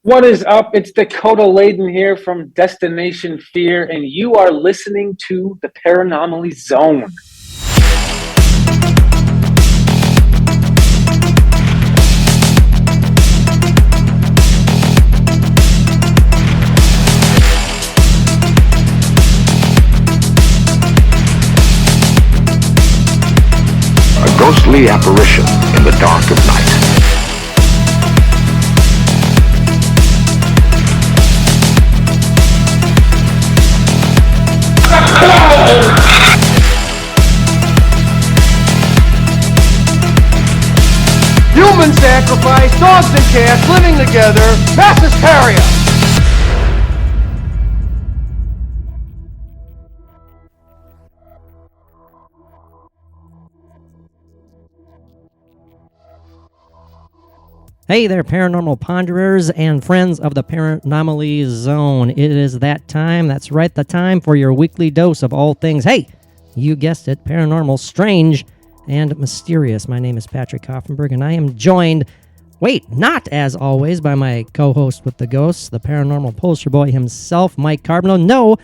What is up? It's Dakota Layden here from Destination Fear, and you are listening to the Paranormally Zone. A ghostly apparition in the dark of night. Human sacrifice, dogs and cats living together, mass hysteria. Hey there, paranormal ponderers and friends of the Paranormally Zone. It is that time. That's right, the time for your weekly dose of all things. Hey, you guessed it, paranormal, strange, and mysterious. My name is Patrick Hoffenberg, and I am joined, not as always, by my co-host with the ghosts, the paranormal poster boy himself, Mike Carbino. No,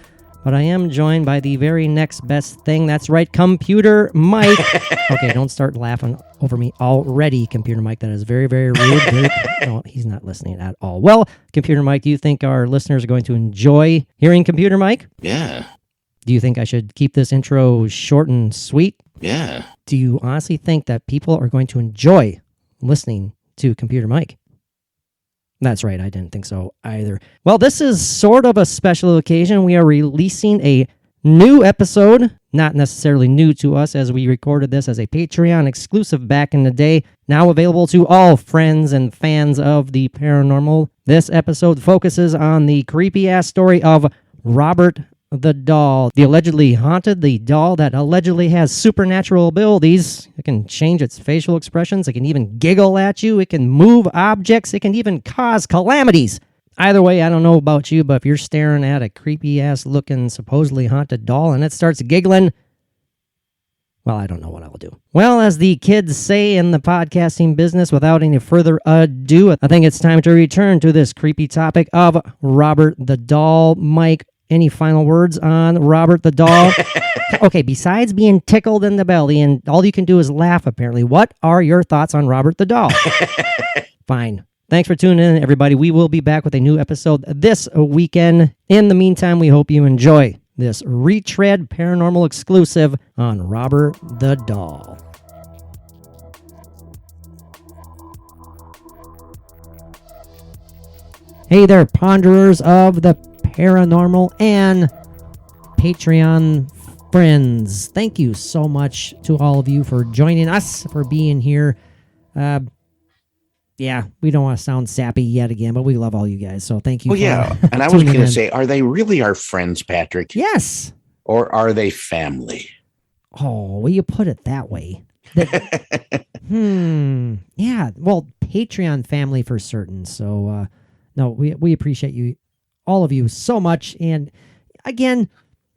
but I am joined by the very next best thing. That's right, Computer Mike. Okay, don't start laughing over me already, Computer Mike. That is very, very rude. No, he's not listening at all. Well, Computer Mike, do you think our listeners are going to enjoy hearing Computer Mike? Yeah. Do you think I should keep this intro short and sweet? Yeah. Do you honestly think that people are going to enjoy listening to Computer Mike? That's right, I didn't think so either. Well, this is sort of a special occasion. We are releasing a new episode, not necessarily new to us, as we recorded this as a Patreon exclusive back in the day, now available to all friends and fans of the paranormal. This episode focuses on the creepy-ass story of Robert the doll, the allegedly haunted, the doll that allegedly has supernatural abilities. It can change its facial expressions. It can even giggle at you. It can move objects. It can even cause calamities. Either way, I don't know about you, but if you're staring at a creepy-ass looking, supposedly haunted doll and it starts giggling, well, I don't know what I will do. Well, as the kids say in the podcasting business, without any further ado, I think it's time to return to this creepy topic of Robert the doll. Mike, any final words on Robert the doll? Okay, besides being tickled in the belly and all you can do is laugh, apparently, what are your thoughts on Robert the doll? Fine. Thanks for tuning in, everybody. We will be back with a new episode this weekend. In the meantime, we hope you enjoy this retread paranormal exclusive on Robert the doll. Hey there, ponderers of the paranormal and Patreon friends. Thank you so much to all of you for joining us, for being here. Yeah, we don't want to sound sappy yet again, but we love all you guys. So thank you. Well, yeah. And I was going to say, are they really our friends, Patrick? Yes. Or are they family? Oh, well, you put it that way. Yeah. Well, Patreon family for certain. So, no, we appreciate you, all of you, so much. And again,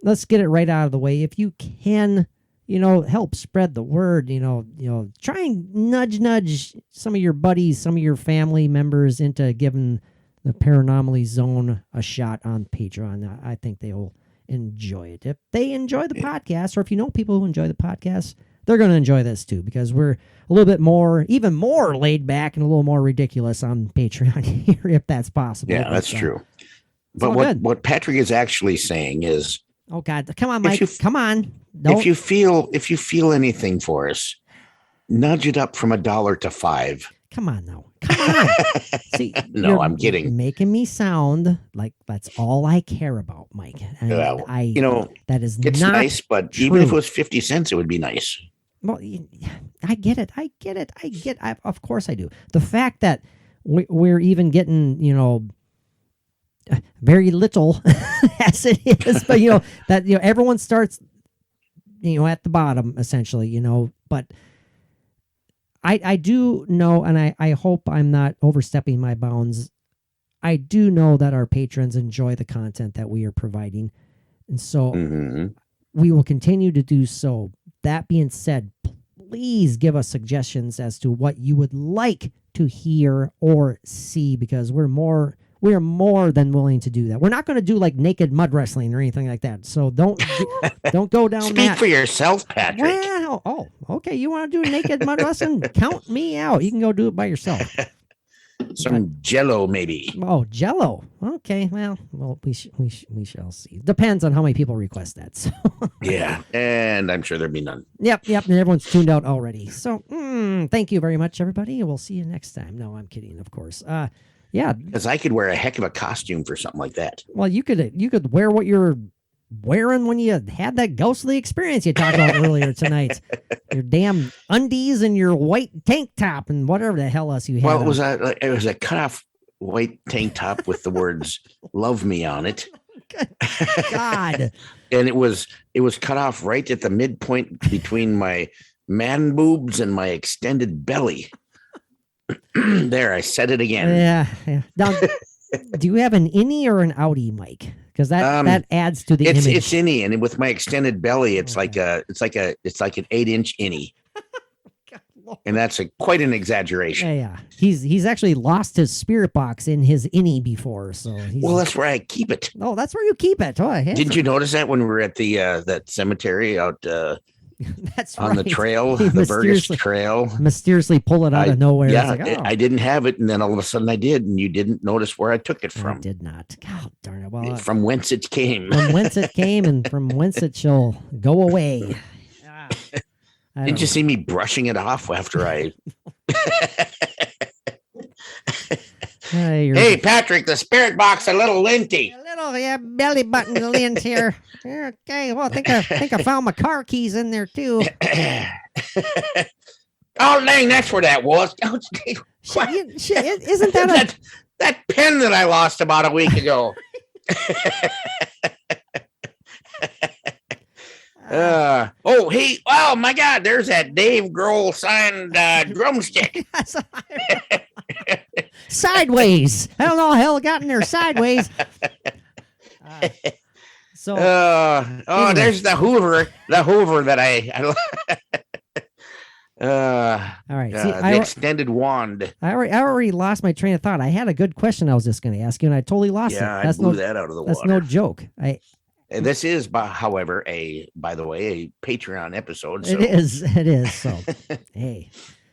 let's get it right out of the way. If you can, help spread the word, try and nudge some of your buddies, some of your family members into giving the Paranormally Zone a shot on Patreon. I think they will enjoy it. If they enjoy the podcast, or if you know people who enjoy the podcast, they're going to enjoy this too, because we're a little bit more, even more laid back and a little more ridiculous on Patreon here, if that's possible. Yeah, that's true. But what Patrick is actually saying is, oh God, come on, Mike, come on. If you feel anything for us, nudge it up from $1 to $5. Come on now. Come on. See, no, I'm kidding. Making me sound like that's all I care about, Mike. And well, that is it's not nice, but true. Even if it was 50 cents, it would be nice. Well, I get it. Of course I do. The fact that we're even getting, very little as it is, but that everyone starts at the bottom essentially, but I do know, and I hope I'm not overstepping my bounds. I do know that our patrons enjoy the content that we are providing, and so we will continue to do so. That being said, please give us suggestions as to what you would like to hear or see, because we're more We are more than willing to do that. We're not going to do like naked mud wrestling or anything like that. So don't go down Speak that. for yourself, Patrick. Well, okay. You want to do naked mud wrestling? Count me out. You can go do it by yourself. Some Jello, maybe. Oh, Jello. Okay. Well, we shall see. Depends on how many people request that. So. Yeah, and I'm sure there'll be none. Yep. And everyone's tuned out already. So, thank you very much, everybody. We'll see you next time. No, I'm kidding, of course. Yeah. Because I could wear a heck of a costume for something like that. Well, you could wear what you're wearing when you had that ghostly experience you talked about earlier tonight. Your damn undies and your white tank top and whatever the hell else you had. Well, it was a cut-off white tank top with the words "Love Me" on it. Good God. And it was cut off right at the midpoint between my man boobs and my extended belly. There, I said it again. Yeah. Now, do you have an innie or an outie, Mike? Because that adds to the image. It's innie, and with my extended belly, it's like an 8-inch innie. And that's quite an exaggeration. Yeah. He's actually lost his spirit box in his innie before, so that's where I keep it. Oh, that's where you keep it. Oh, didn't you notice that when we were at the that cemetery out that's on right. the trail, the Burgess Trail? Mysteriously pull it out of nowhere. Yeah, it's like, I didn't have it, and then all of a sudden I did, and you didn't notice where I took it from. I did not. God darn it. Well, from whence it came. From whence it came, and from whence it shall go away. Didn't you see me brushing it off after I? Hey, Patrick, the spirit box a little linty. A little belly button lint here. Okay, well, I think I found my car keys in there too. Oh, dang, that's where that was. Isn't that that pen that I lost about a week ago? Hey, oh my God, there's that Dave Grohl signed drumstick. Sideways. I don't know how the hell it got in there sideways. Anyway. There's the Hoover that I all right. See, the extended wand. I already lost my train of thought. I had a good question I was just going to ask you, and I totally lost it. I blew that out of the water. That's no joke. This is, however, by the way, a Patreon episode. So. It is. So, hey,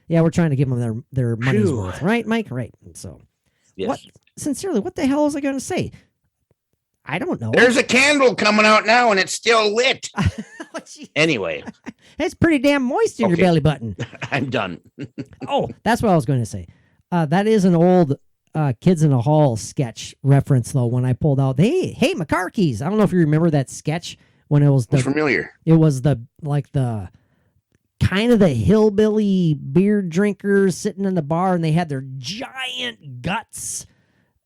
yeah, we're trying to give them their money's worth, right, Mike? Right. So, yes. What the hell was I going to say? I don't know. There's a candle coming out now, and it's still lit. Anyway, it's pretty damn moist in your belly button. I'm done. Oh, that's what I was going to say. That is an old Kids in the Hall sketch reference, though. When I pulled out, hey, my car keys. I don't know if you remember that sketch when it was familiar. It was the kind of the hillbilly beer drinkers sitting in the bar, and they had their giant guts,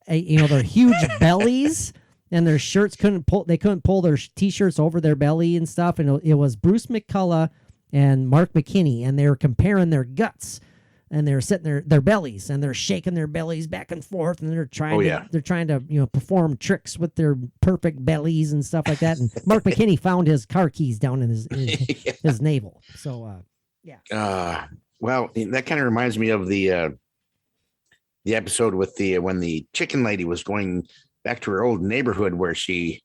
their huge bellies. And their shirts couldn't pull their t-shirts over their belly and stuff. And it was Bruce McCullough and Mark McKinney, and they were comparing their guts, and they're sitting their bellies, and they're shaking their bellies back and forth, and they're trying to perform tricks with their perfect bellies and stuff like that. And Mark McKinney found his car keys down in his navel. So well, that kind of reminds me of the episode with when the chicken lady was going back to her old neighborhood where she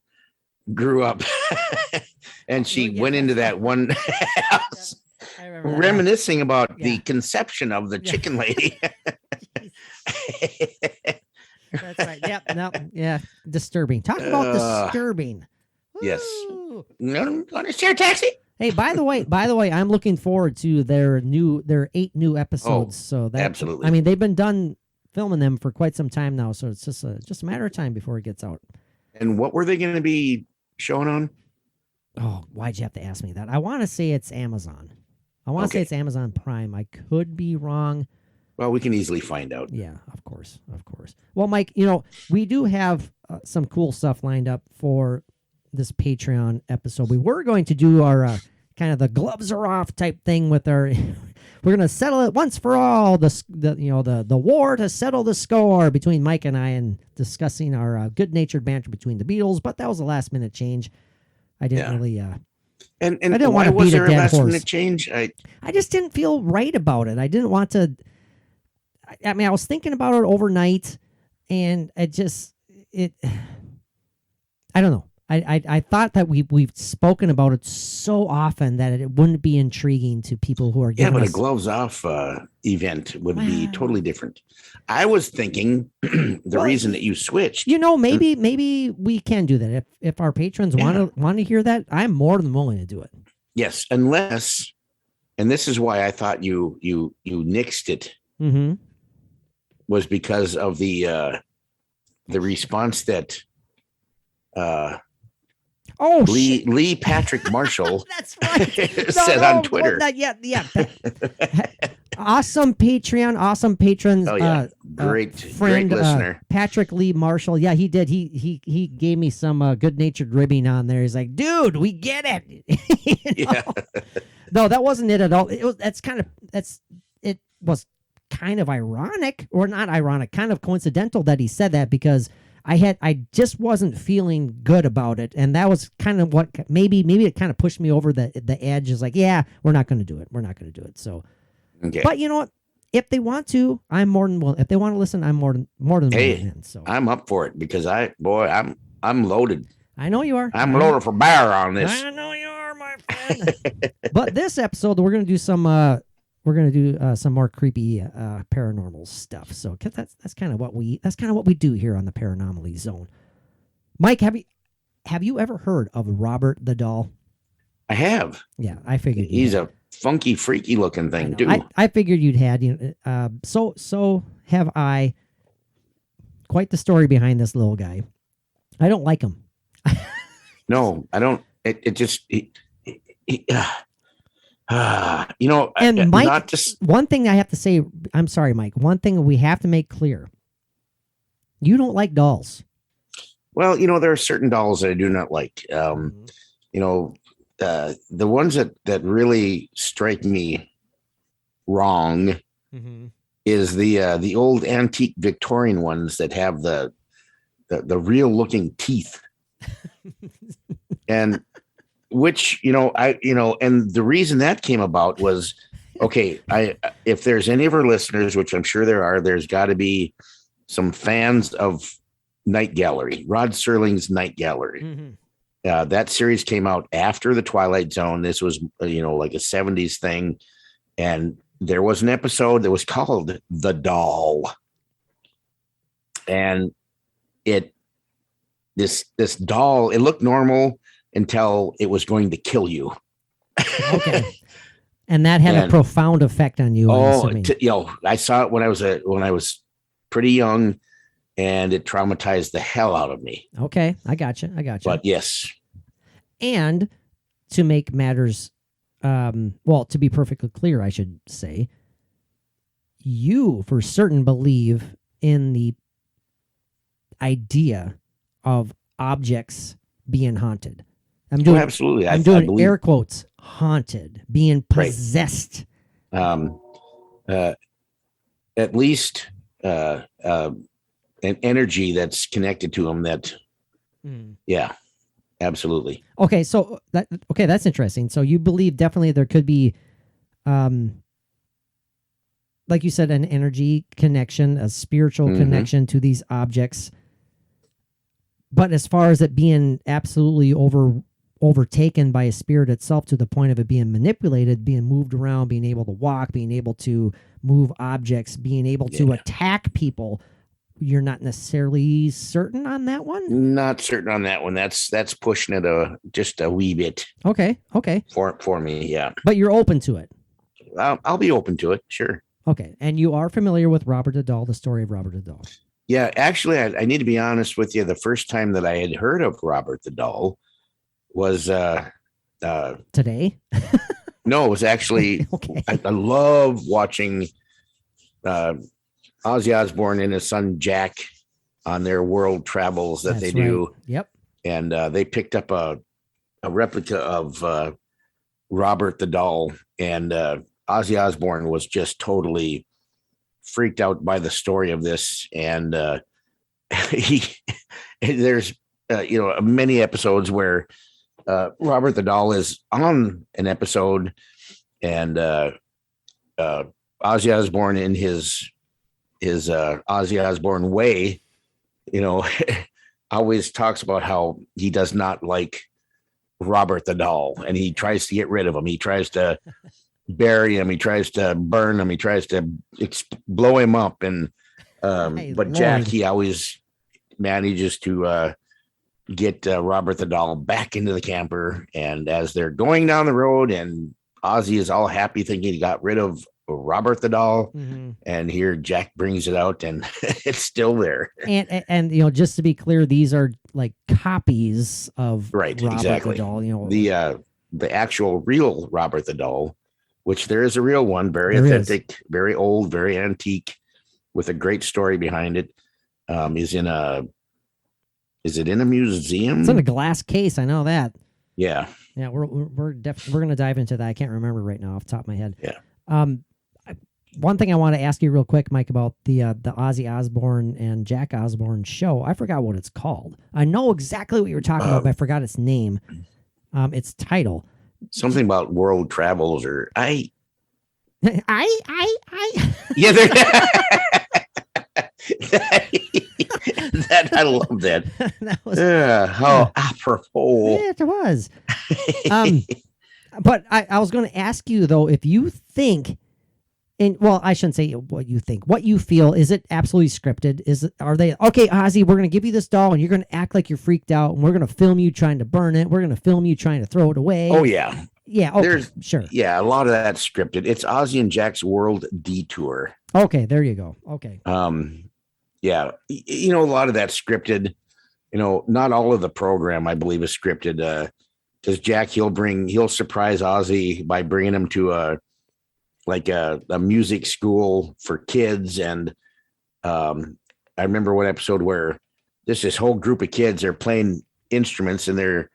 grew up, and she went into that one house, reminiscing about the conception of the chicken lady. That's right. Yep. No. Yeah. Disturbing. Talk about disturbing. Yes. No, want to share a taxi? Hey, by the way, I'm looking forward to their 8 new episodes. So that absolutely. I mean, they've been done filming them for quite some time now, so it's just a matter of time before it gets out. And what were they going to be showing on? Oh, why'd you have to ask me that? I want to say it's Amazon. I want to say it's Amazon Prime. I could be wrong. Well, we can easily find out. Yeah, of course. Well, Mike, we do have some cool stuff lined up for this Patreon episode. We were going to do our kind of the gloves are off type thing with our. We're going to settle it once for all, the war to settle the score between Mike and I, and discussing our good-natured banter between the Beatles, but that was a last-minute change. I didn't really... And I didn't why want to was beat there a dead a last-minute horse. change? I just didn't feel right about it. I didn't want to... I mean, I was thinking about it overnight. and I don't know. I thought that we've spoken about it so often that it wouldn't be intriguing to people who are Yeah, giving but a us. gloves off event would be Wow. totally different. I was thinking the reason that you switched. Maybe we can do that if our patrons want to hear that. I'm more than willing to do it. Yes, unless, and this is why I thought you nixed it, Mm-hmm. was because of the response that Lee Patrick Marshall That's right. said on Twitter. Yeah. Awesome Patreon, awesome patrons. Oh yeah, great listener. Patrick Lee Marshall. Yeah, he did. He gave me some good-natured ribbing on there. He's like, dude, we get it. Yeah. No, that wasn't it at all. It was kind of ironic, or not ironic, kind of coincidental that he said that, because I just wasn't feeling good about it, and that was kind of what maybe it kind of pushed me over the edge. Is like, yeah, we're not going to do it. So, okay. But you know what? If they want to, I'm more than willing. If they want to listen, I'm more than willing. So I'm up for it, because I'm loaded. I know you are. I'm loaded for bear on this. I know you are, my friend. But this episode, we're going to do some more creepy paranormal stuff. So that's kind of what we do here on the Paranormally Zone. Mike, have you ever heard of Robert the Doll? I have. Yeah, I figured he's a funky, freaky looking thing too. I figured you'd had. So have I. Quite the story behind this little guy. I don't like him. No, I don't. And Mike, not just one thing I have to say, I'm sorry, Mike. One thing we have to make clear: you don't like dolls. Well, there are certain dolls that I do not like. The ones that really strike me wrong is the old antique Victorian ones that have the real looking teeth. And which, and the reason that came about was, okay, if there's any of our listeners, which I'm sure there are, there's got to be some fans of Night Gallery, Rod Serling's Night Gallery. That series came out after the Twilight Zone. This was, like a 70s thing. And there was an episode that was called The Doll. And this doll, it looked normal until it was going to kill you. Okay. And that had a profound effect on you. I saw it when I was pretty young, and it traumatized the hell out of me. Okay, I got you. But yes. And to make matters, to be perfectly clear, I should say, you for certain believe in the idea of objects being haunted. Absolutely. I'm doing air quotes, haunted, being possessed. Right. At least an energy that's connected to them. Yeah, absolutely. Okay, so that's interesting. So you believe definitely there could be, like you said, an energy connection, a spiritual connection to these objects. But as far as it being absolutely overtaken by a spirit itself to the point of it being manipulated, being moved around, being able to walk, being able to move objects, being able to attack people, you're not necessarily certain on that one? Not certain on that one. That's pushing it just a wee bit. Okay. For me, yeah. But you're open to it. I'll be open to it, sure. Okay, and you are familiar with Robert the Doll, the story of Robert the Doll? Yeah, actually, I need to be honest with you. The first time that I had heard of Robert the Doll was today. No, it was actually Okay. I love watching Ozzy Osbourne and his son Jack on their world travels that they do. Right. Yep. And they picked up a replica of Robert the Doll, and Ozzy Osbourne was just totally freaked out by the story of this. And there's many episodes where Robert the Doll is on an episode, and Ozzy Osbourne in his Ozzy Osbourne way always talks about how he does not like Robert the doll, and he tries to get rid of him. He tries to bury him. He tries to burn him. He tries to blow him up. And but Lord. Jack, he always manages to get Robert the doll back into the camper. And as they're going down the road, and Ozzy is all happy thinking he got rid of Robert the doll, and here Jack brings it out, and it's still there. And just to be clear, these are like copies of Right, Robert exactly. the doll. The actual real Robert the doll, which there is a real one, very There authentic, very old, very antique, with a great story behind it. Is it in a museum? It's in a glass case. I know that. Yeah. Yeah, we're gonna dive into that. I can't remember right now off the top of my head. Yeah. One thing I want to ask you real quick, Mike, about the Ozzy Osbourne and Jack Osbourne show. I forgot what it's called. I know exactly what you were talking about, but I forgot its name. Its title. Something about world travels, or I. Yeah, that I love that. That was How apropos. Yeah, it was. But I was going to ask you though, if you think, and well, I shouldn't say what you think, what you feel. Is it absolutely scripted? Are they okay, Ozzy? We're going to give you this doll, and you're going to act like you're freaked out, and we're going to film you trying to burn it. We're going to film you trying to throw it away. Oh yeah, yeah. Okay, sure. Yeah, a lot of that's scripted. It's Ozzy and Jack's world detour. Okay, there you go. Okay. Yeah, a lot of that's scripted. Not all of the program, I believe, is scripted. Because Jack, he'll surprise Ozzy by bringing him to a music school for kids. And I remember one episode where this whole group of kids are playing instruments, and they're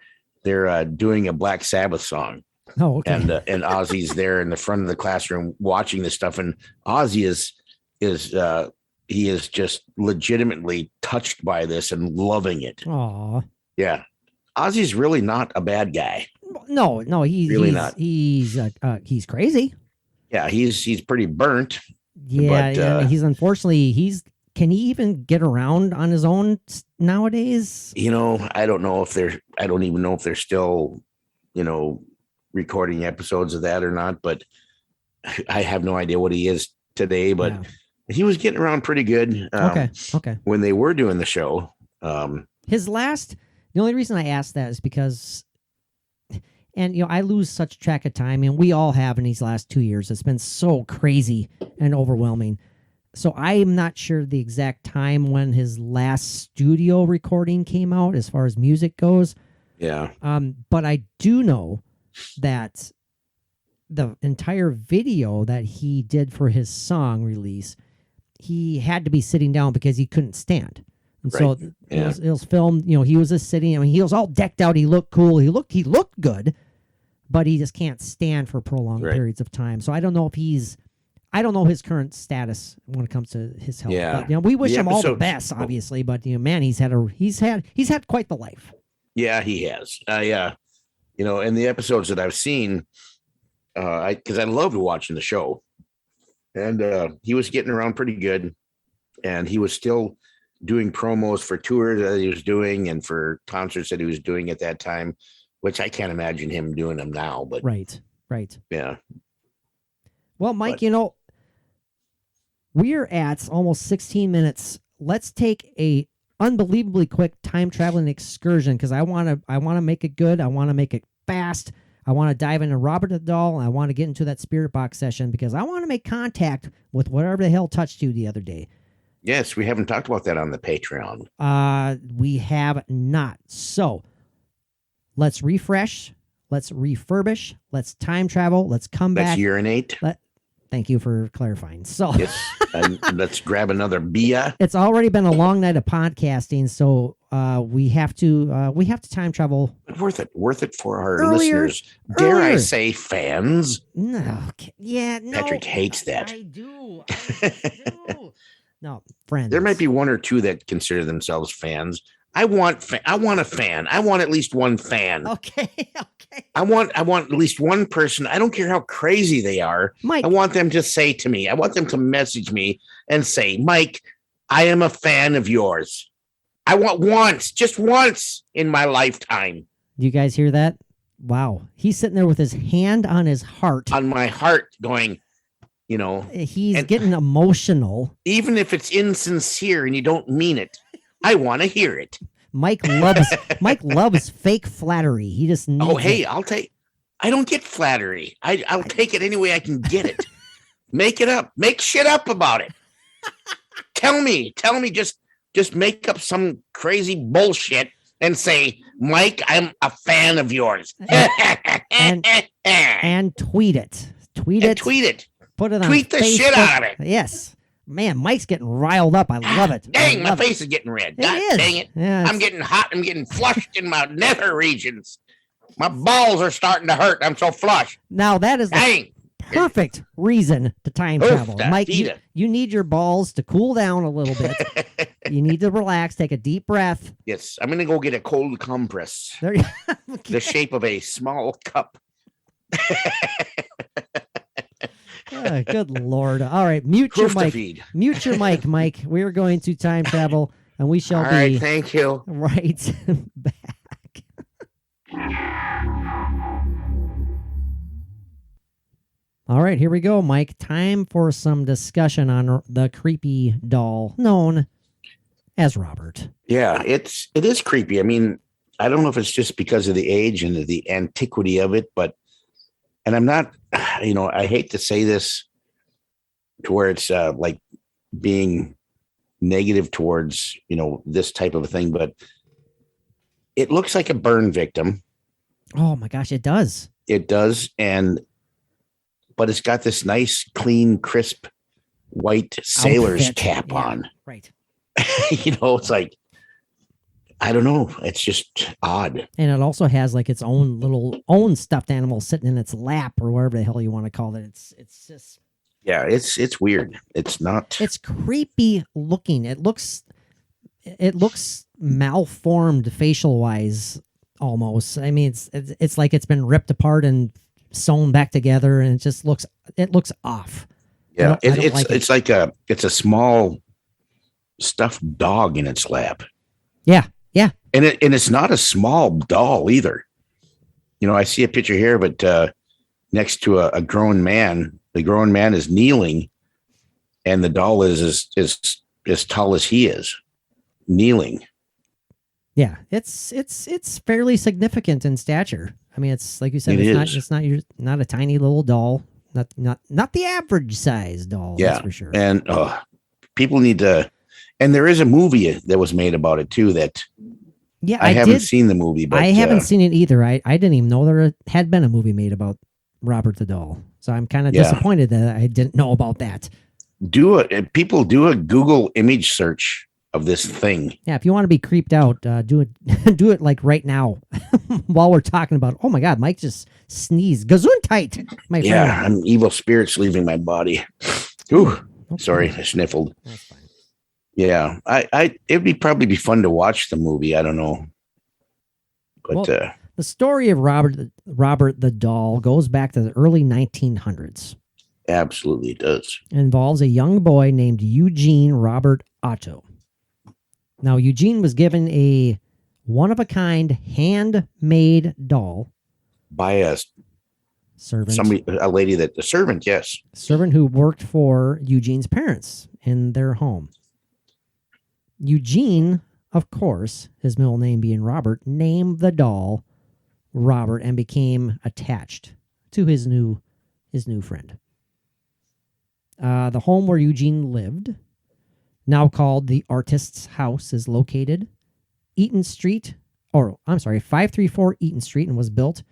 doing a Black Sabbath song. Oh, okay. And Ozzy's there in the front of the classroom watching this stuff, and Ozzy is just legitimately touched by this and loving it. Aw. Yeah. Ozzy's really not a bad guy. No, he's really not. He's crazy. Yeah, he's pretty burnt. Yeah, but, he's unfortunately can he even get around on his own nowadays? I don't even know if they're still, recording episodes of that or not, but I have no idea what he is today, but he was getting around pretty good. Okay. When they were doing the show. The only reason I asked that is because, and I lose such track of time, and we all have in these last 2 years. It's been so crazy and overwhelming. So I'm not sure the exact time when his last studio recording came out as far as music goes. Yeah. But I do know that the entire video that he did for his song release, he had to be sitting down because he couldn't stand. And so it was filmed, he was just sitting, he was all decked out. He looked cool. He looked good, but he just can't stand for prolonged periods of time. So I don't know if I don't know his current status when it comes to his health. Yeah. But, we wish him all the best, obviously, but man, he's had quite the life. Yeah, he has. In the episodes that I've seen, because I loved watching the show, and he was getting around pretty good, and he was still doing promos for tours that he was doing and for concerts that he was doing at that time, which I can't imagine him doing them now. But right. Yeah. Well, Mike, we're at almost 16 minutes. Let's take a unbelievably quick time traveling excursion because I want to make it good. I want to make it fast. I want to dive into Robert the doll. And I want to get into that spirit box session because I want to make contact with whatever the hell touched you the other day. Yes, we haven't talked about that on the Patreon. We have not. So let's refresh. Let's refurbish. Let's time travel. Let's come back. Let's urinate. Thank you for clarifying. So yes, and let's grab another beer. It's already been a long night of podcasting, so we have to time travel. Worth it for our listeners. Dare I say fans? No, no. Patrick hates that. I do. No, friends. There might be one or two that consider themselves fans. I want a fan. I want at least one fan. Okay. I want at least one person. I don't care how crazy they are. Mike. I want them to say to me. I want them to message me and say, "Mike, I am a fan of yours." I want once, just once in my lifetime. Do you guys hear that? Wow. He's sitting there with his hand on his heart. On my heart going, He's and getting emotional. even if it's insincere and you don't mean it, I want to hear it. Mike loves fake flattery. He just needs I don't get flattery. I'll take it any way I can get it. Make it up. Make shit up about it. Tell me, just make up some crazy bullshit and say, Mike, I'm a fan of yours. and tweet it. Tweet it. Put it on Tweet the Facebook. shit out of it. Yes. Man, Mike's getting riled up. I love it. Dang, my face is getting red. God dang it. Yeah, I'm getting hot. I'm getting flushed in my nether regions. My balls are starting to hurt. I'm so flush. Now that is Dang. perfect reason to time travel. Mike, you need your balls to cool down a little bit. You need to relax, take a deep breath. Yes, I'm going to go get a cold compress. Okay. The shape of a small cup. Good Lord. All right, mute your mic. Mute your mic, Mike. We're going to time travel, and we shall All right, thank you. Right back. All right, here we go, Mike. Time for some discussion on the creepy doll known as Robert. Yeah, it is creepy. I mean, I don't know if it's just because of the age and the antiquity of it, and I'm not, I hate to say this to where it's like being negative towards, this type of a thing, but it looks like a burn victim. Oh my gosh, it does. It does. But it's got this nice, clean, crisp, white sailor's cap on. Right. It's like, I don't know. It's just odd. And it also has like its own stuffed animal sitting in its lap or wherever the hell you want to call it. It's just. Yeah, it's weird. It's not. It's creepy looking. It looks malformed facial wise almost. I mean, it's like it's been ripped apart and sewn back together, and it looks off. Yeah, it's like a small stuffed dog in its lap. Yeah. And it's not a small doll either. I see a picture here, but next to a grown man, the grown man is kneeling, and the doll is as tall as he is, kneeling. Yeah, it's fairly significant in stature. I mean, it's like you said, it's not a tiny little doll, not the average size doll. Yeah, that's for sure. And people need to. And there is a movie that was made about it too. That I haven't seen the movie, but I haven't seen it either. I didn't even know there had been a movie made about Robert the doll. So I'm kind of disappointed that I didn't know about that. People do a Google image search of this thing. Yeah, if you want to be creeped out, do it like right now while we're talking about. Oh my God, Mike just sneezed. Gesundheit, my friend. Yeah, I'm evil spirits leaving my body. Ooh, okay. Sorry, I sniffled. That's fine. Yeah, it'd probably be fun to watch the movie. I don't know, but the story of Robert the doll goes back to the early 1900s. Absolutely, it does. It involves a young boy named Eugene Robert Otto. Now, Eugene was given a one-of-a-kind handmade doll by a servant. A servant, yes. Servant who worked for Eugene's parents in their home. Eugene, of course, his middle name being Robert, named the doll Robert and became attached to his new friend. The home where Eugene lived, now called the Artist's House, is located 534 Eaton Street, and was built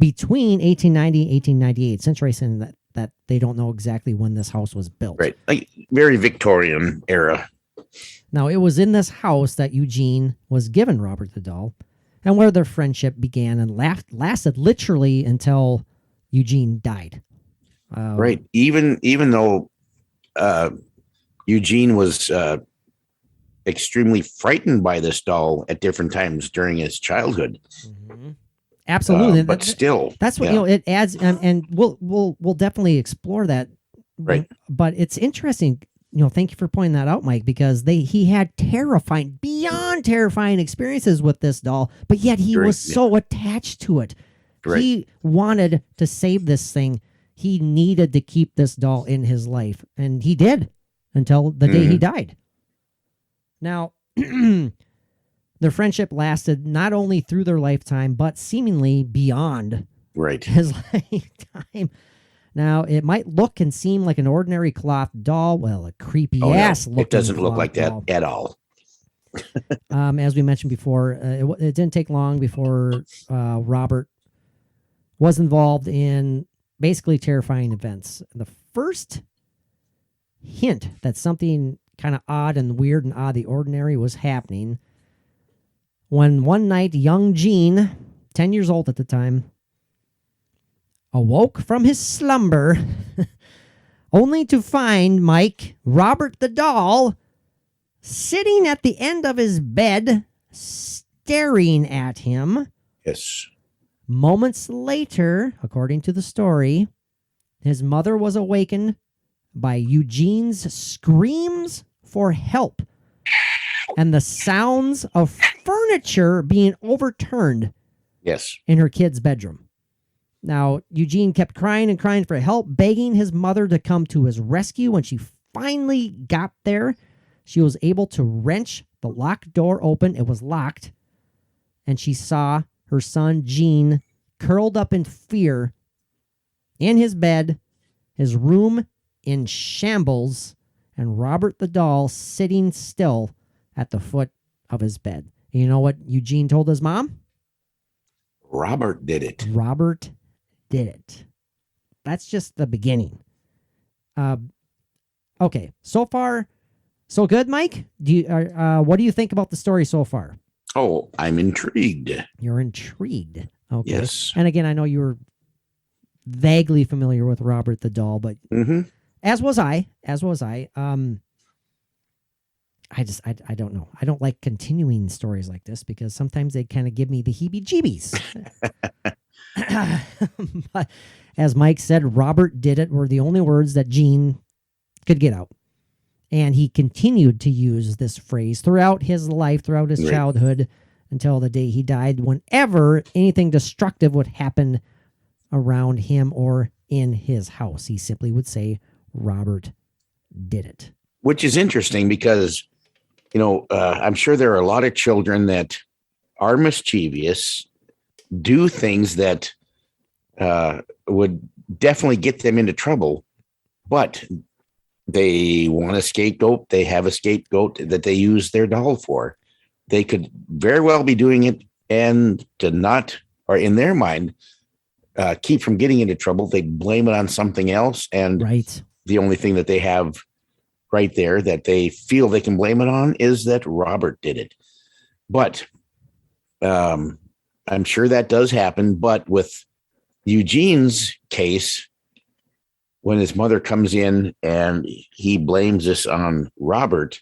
between 1890 and 1898. It's interesting that they don't know exactly when this house was built. Right, like very Victorian era. Now, it was in this house that Eugene was given Robert the doll, and where their friendship began and lasted literally until Eugene died. Right. Even though Eugene was extremely frightened by this doll at different times during his childhood. Mm-hmm. Absolutely. But still, that's what it adds, and we'll definitely explore that. Right. But it's interesting. thank you for pointing that out, Mike, because he had beyond terrifying experiences with this doll, but yet he was so attached to it. Right. He wanted to save this thing. He needed to keep this doll in his life, and he did until the day he died. Now, their friendship lasted not only through their lifetime, but seemingly beyond his lifetime. Now, it might look and seem like an ordinary cloth doll. Well, a creepy ass looking. It doesn't look like that doll. at all. As we mentioned before, it didn't take long before Robert was involved in basically terrifying events. The first hint that something kind of odd and weird and out of the ordinary was happening when one night young Gene, 10 years old at the time, awoke from his slumber only to find Robert the doll, sitting at the end of his bed, staring at him. Yes. Moments later, according to the story, his mother was awakened by Eugene's screams for help and the sounds of furniture being overturned in her kid's bedroom. Now, Eugene kept crying and crying for help, begging his mother to come to his rescue. When she finally got there, she was able to wrench the locked door open. It was locked. And she saw her son, Gene, curled up in fear in his bed, his room in shambles, and Robert the doll sitting still at the foot of his bed. And you know what Eugene told his mom? Robert did it. Robert did it. That's just the beginning. Okay, so far, so good, Mike. What do you think about the story so far? Oh, I'm intrigued. You're intrigued. Okay. Yes. And again, I know you were vaguely familiar with Robert the doll, but as was I. I don't know. I don't like continuing stories like this because sometimes they kind of give me the heebie-jeebies. But as Mike said, Robert did it were the only words that Gene could get out. And he continued to use this phrase throughout his life, throughout his childhood, until the day he died, whenever anything destructive would happen around him or in his house. He simply would say, Robert did it. Which is interesting because, I'm sure there are a lot of children that are mischievous, do things that would definitely get them into trouble, but they want a scapegoat. They have a scapegoat that they use their doll for. They could very well be doing it and to not, or in their mind, keep from getting into trouble. They blame it on something else. And the only thing that they have right there that they feel they can blame it on is that Robert did it. But I'm sure that does happen. But with Eugene's case, when his mother comes in and he blames this on Robert,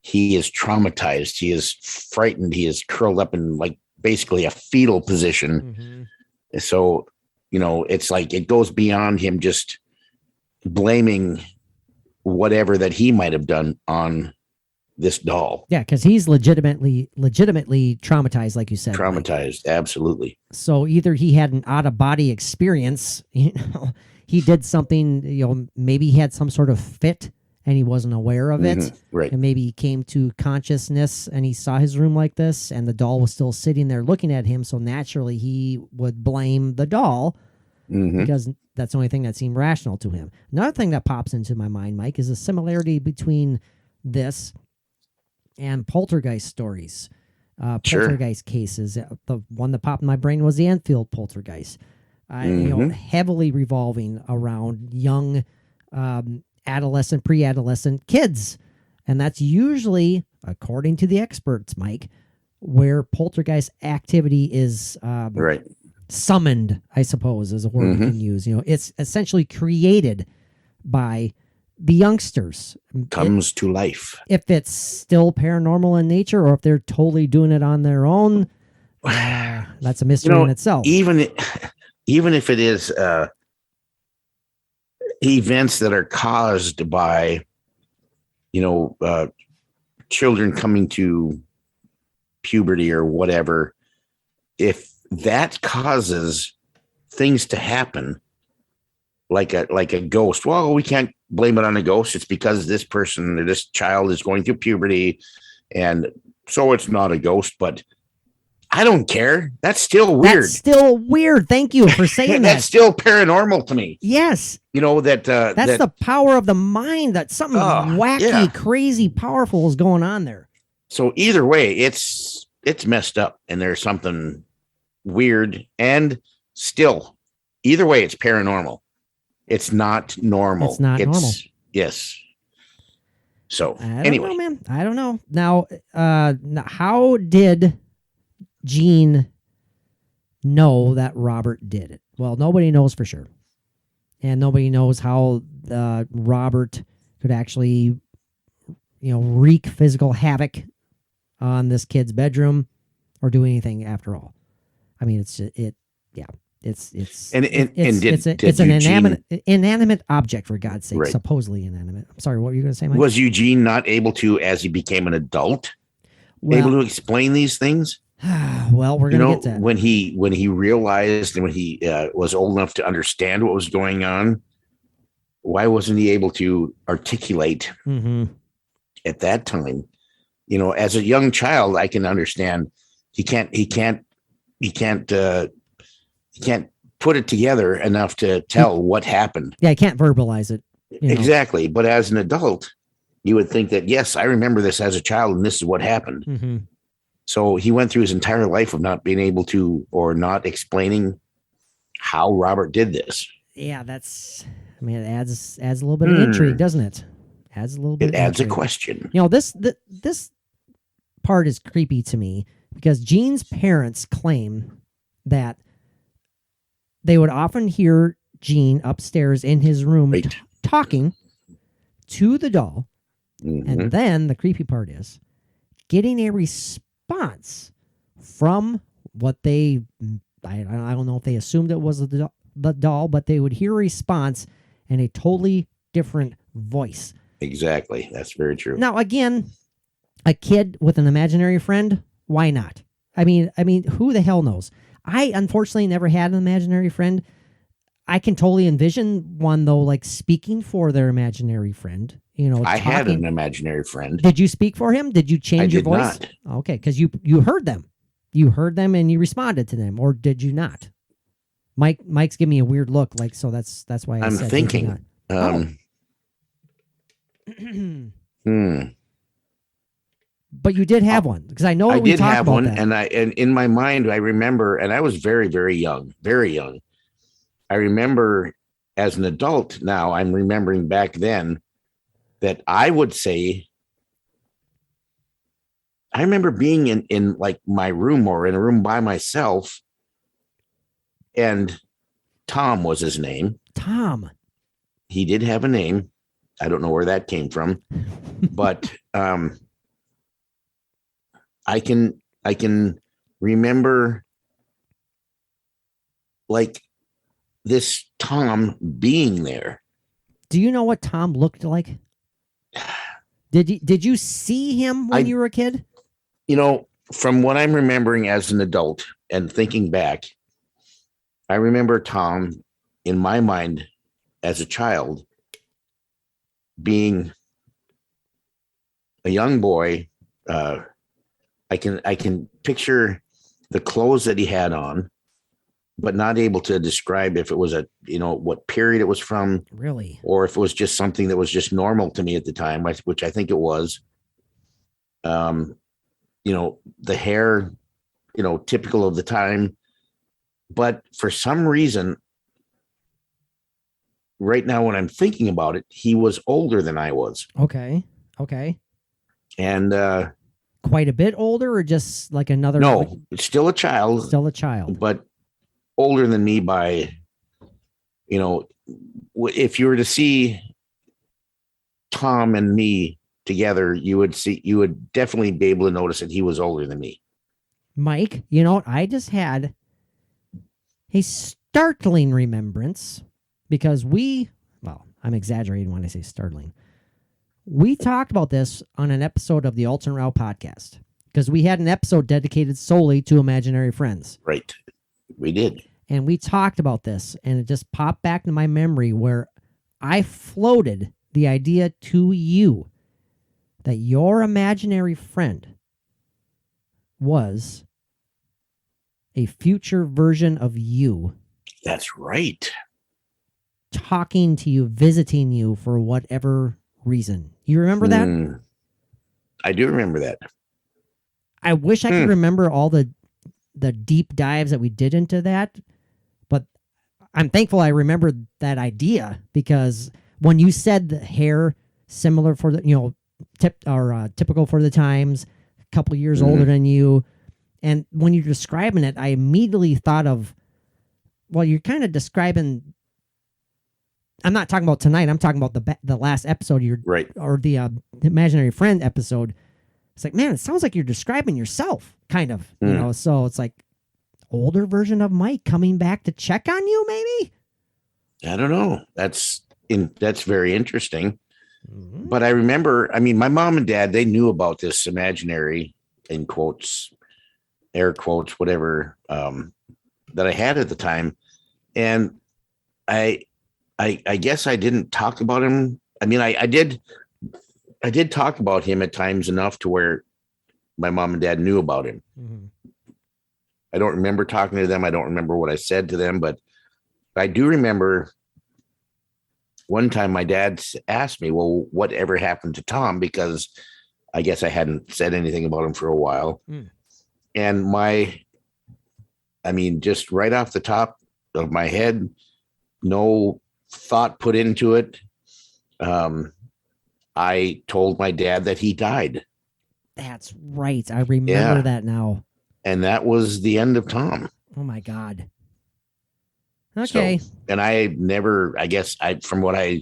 he is traumatized. He is frightened. He is curled up in basically a fetal position. So, it's like it goes beyond him just blaming whatever that he might have done on this doll. Yeah, because he's legitimately traumatized, like you said. Traumatized, absolutely. So either he had an out-of-body experience, he did something, maybe he had some sort of fit and he wasn't aware of it. Right. And maybe he came to consciousness and he saw his room like this and the doll was still sitting there looking at him. So naturally he would blame the doll because that's the only thing that seemed rational to him. Another thing that pops into my mind, Mike, is a similarity between this and poltergeist stories. Poltergeist cases. The one that popped in my brain was the Enfield poltergeist. Heavily revolving around young adolescent, pre-adolescent kids. And that's usually, according to the experts, Mike, where poltergeist activity is summoned, I suppose, is a word we can use. It's essentially created by the youngsters. Comes to life. If it's still paranormal in nature or if they're totally doing it on their own, that's a mystery in itself. Even if it is events that are caused by children coming to puberty or whatever, if that causes things to happen like a ghost, well, we can't blame it on a ghost. It's because this person or this child is going through puberty, and so it's not a ghost. But I don't care. That's still weird. That's still weird. Thank you for saying that. That's still paranormal to me. Yes. That's the power of the mind. That something wacky, crazy, powerful is going on there. So either way, it's messed up, and there's something weird, and still, either way, it's paranormal. It's not normal. It's not normal. Yes. So anyway, know, man. I don't know. Now, how did Gene know that Robert did it? Well, nobody knows for sure, and nobody knows how Robert could actually, wreak physical havoc on this kid's bedroom or do anything after all. I mean, it's an inanimate object, for God's sake, right. Supposedly inanimate. I'm sorry, what were you going to say, Mike? Was Eugene not able to, as he became an adult, able to explain these things? Well, we're going to get to that. When he realized and when he was old enough to understand what was going on, why wasn't he able to articulate at that time? As a young child, I can understand he can't put it together enough to tell what happened. Yeah, I can't verbalize it. Exactly. But as an adult, you would think that, yes, I remember this as a child and this is what happened. Mm-hmm. So he went through his entire life of not being able to, or not explaining how Robert did this. Yeah, it adds a little bit of intrigue, doesn't it? Adds a little bit. It adds a question. This part is creepy to me because Gene's parents claim that they would often hear Gene upstairs in his room talking to the doll. Mm-hmm. And then the creepy part is getting a response from what I don't know if they assumed it was the doll, but they would hear a response in a totally different voice. Exactly. That's very true. Now, again, a kid with an imaginary friend, why not? I mean, who the hell knows? I unfortunately never had an imaginary friend. I can totally envision one though, like speaking for their imaginary friend. I had an imaginary friend. Did you speak for him? Did you change your voice? Not. Okay, because you heard them. You heard them and you responded to them, or did you not? Mike's giving me a weird look, like, so that's why I'm said thinking. But you did have one, because I know I we did talked have about one, that. and in my mind, I remember, and I was very, very young, very young. I remember as an adult now, I'm remembering back then that I would say, I remember being in like my room or in a room by myself, and Tom was his name. Tom. He did have a name. I don't know where that came from, but I can remember like this Tom being there. Do you know what Tom looked like? Did you see him when you were a kid? From what I'm remembering as an adult and thinking back, I remember Tom in my mind as a child being a young boy. I can picture the clothes that he had on, but not able to describe if it was what period it was from, really, or if it was just something that was just normal to me at the time, which I think it was. The hair, typical of the time, but for some reason, right now when I'm thinking about it, he was older than I was. Okay. And quite a bit older, or just like another? No, still a child. Still a child, but older than me by, if you were to see Tom and me together, you would definitely be able to notice that he was older than me. Mike, you know what? I just had a startling remembrance because I'm exaggerating when I say startling. We talked about this on an episode of the Alternate Route podcast because we had an episode dedicated solely to imaginary friends. Right. We did. And we talked about this, and it just popped back into my memory where I floated the idea to you that your imaginary friend was a future version of you. That's right. Talking to you, visiting you for whatever reason. You remember that? I do remember that. I wish I could remember all the deep dives that we did into that, but I'm thankful I remembered that idea because when you said the hair similar for the, typical for the times, a couple years older than you, and when you're describing it, I immediately thought of, well, you're kind of describing. I'm not talking about tonight. I'm talking about the last episode. Right. Or the imaginary friend episode. It's like, man, it sounds like you're describing yourself, kind of. You know, so it's like older version of Mike coming back to check on you, maybe. I don't know. That's very interesting. But I remember, I mean, my mom and dad, they knew about this imaginary, in quotes, air quotes, whatever, that I had at the time. And I guess I didn't talk about him. I mean, I did talk about him at times enough to where my mom and dad knew about him. I don't remember talking to them. I don't remember what I said to them, but I do remember one time my dad asked me, well, whatever happened to Tom? Because I guess I hadn't said anything about him for a while. And just right off the top of my head, no thought put into it. I told my dad that he died. That's right. I remember that now. And that was the end of Tom. Oh my God. Okay. So, and I never, I guess from what I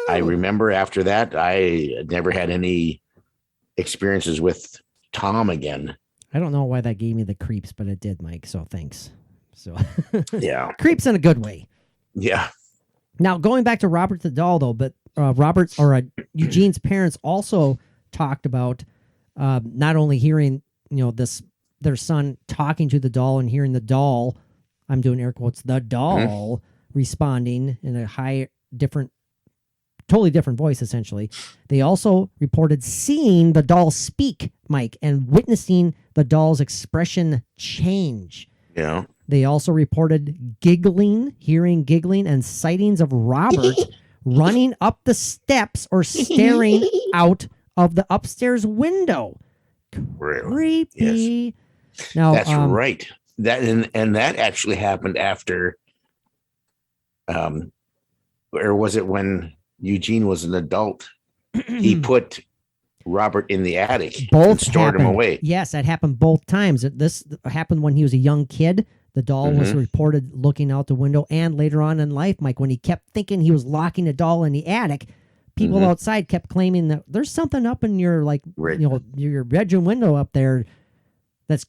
remember after that, I never had any experiences with Tom again. I don't know why that gave me the creeps, but it did, Mike. So thanks. So yeah, creeps in a good way. Yeah. Now going back to Robert the doll, though, but Eugene's parents also talked about not only hearing their son talking to the doll and hearing the doll, I'm doing air quotes, the doll responding in a totally different voice, essentially. They also reported seeing the doll speak, Mike, and witnessing the doll's expression change. Yeah. They also reported hearing giggling, and sightings of Robert running up the steps or staring out of the upstairs window. Really? Creepy. Yes. Now, that's right. That and that actually happened after, or was it when Eugene was an adult? He put Robert in the attic. Both and stored him away. Yes, that happened both times. This happened when he was a young kid. The doll was reported looking out the window, and later on in life, Mike, when he kept thinking he was locking the doll in the attic, people outside kept claiming that there's something up in your your bedroom window up there that's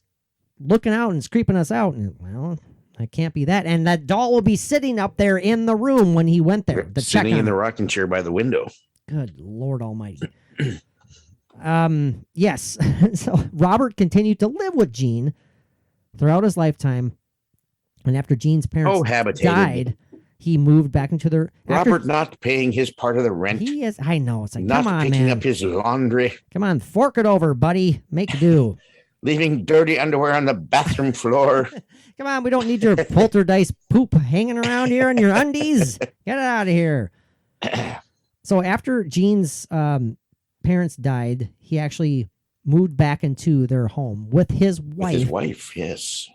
looking out and it's creeping us out. And well, it can't be that. And that doll will be sitting up there in the room when he went there. Sitting in the rocking chair by the window. Good Lord Almighty. Yes. So Robert continued to live with Gene throughout his lifetime. And after Gene's parents died, he moved back into their... Robert not paying his part of the rent. He is... I know. It's like, not come on, picking man. up his laundry. Come on, fork it over, buddy. Make do. Leaving dirty underwear on the bathroom floor. Come on, we don't need your poltergeist poop hanging around here in your undies. Get it out of here. So after Gene's parents died, he actually moved back into their home with his wife. With his wife, yes.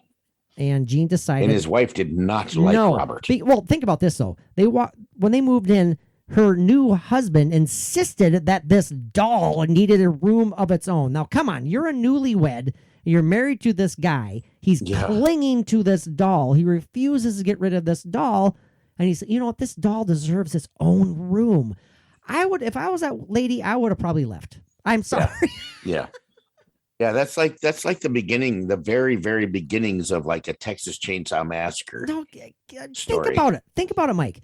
And Gene decided... And his wife did not like Robert. Well, think about this, though. When they moved in, her new husband insisted that this doll needed a room of its own. Now, come on. You're a newlywed. You're married to this guy. He's clinging to this doll. He refuses to get rid of this doll. And he said, you know what? This doll deserves its own room. If I was that lady, I would have probably left. I'm sorry. Yeah. Yeah, that's like the beginning, the very, very beginnings of like a Texas Chainsaw Massacre. No, think about it. Think about it, Mike.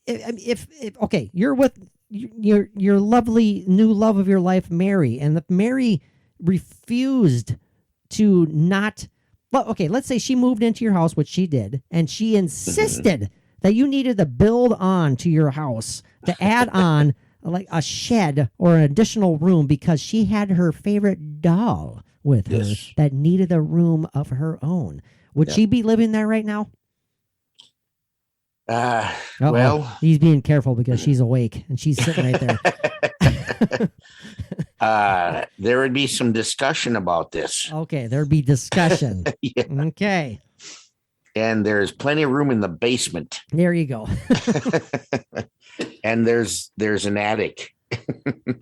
If okay, you're with your lovely new love of your life, Mary, and if Mary refused to not. Well, okay, let's say she moved into your house, which she did, and she insisted that you needed to build on to your house to add on like a shed or an additional room because she had her favorite doll with her Yes. that needed a room of her own. Would she be living there right now? Uh-oh. Well, He's being careful because she's awake and she's sitting right there. there would be some discussion about this. Okay, there'd be discussion. Yeah. Okay, And there's plenty of room in the basement. there you go. And there's an attic.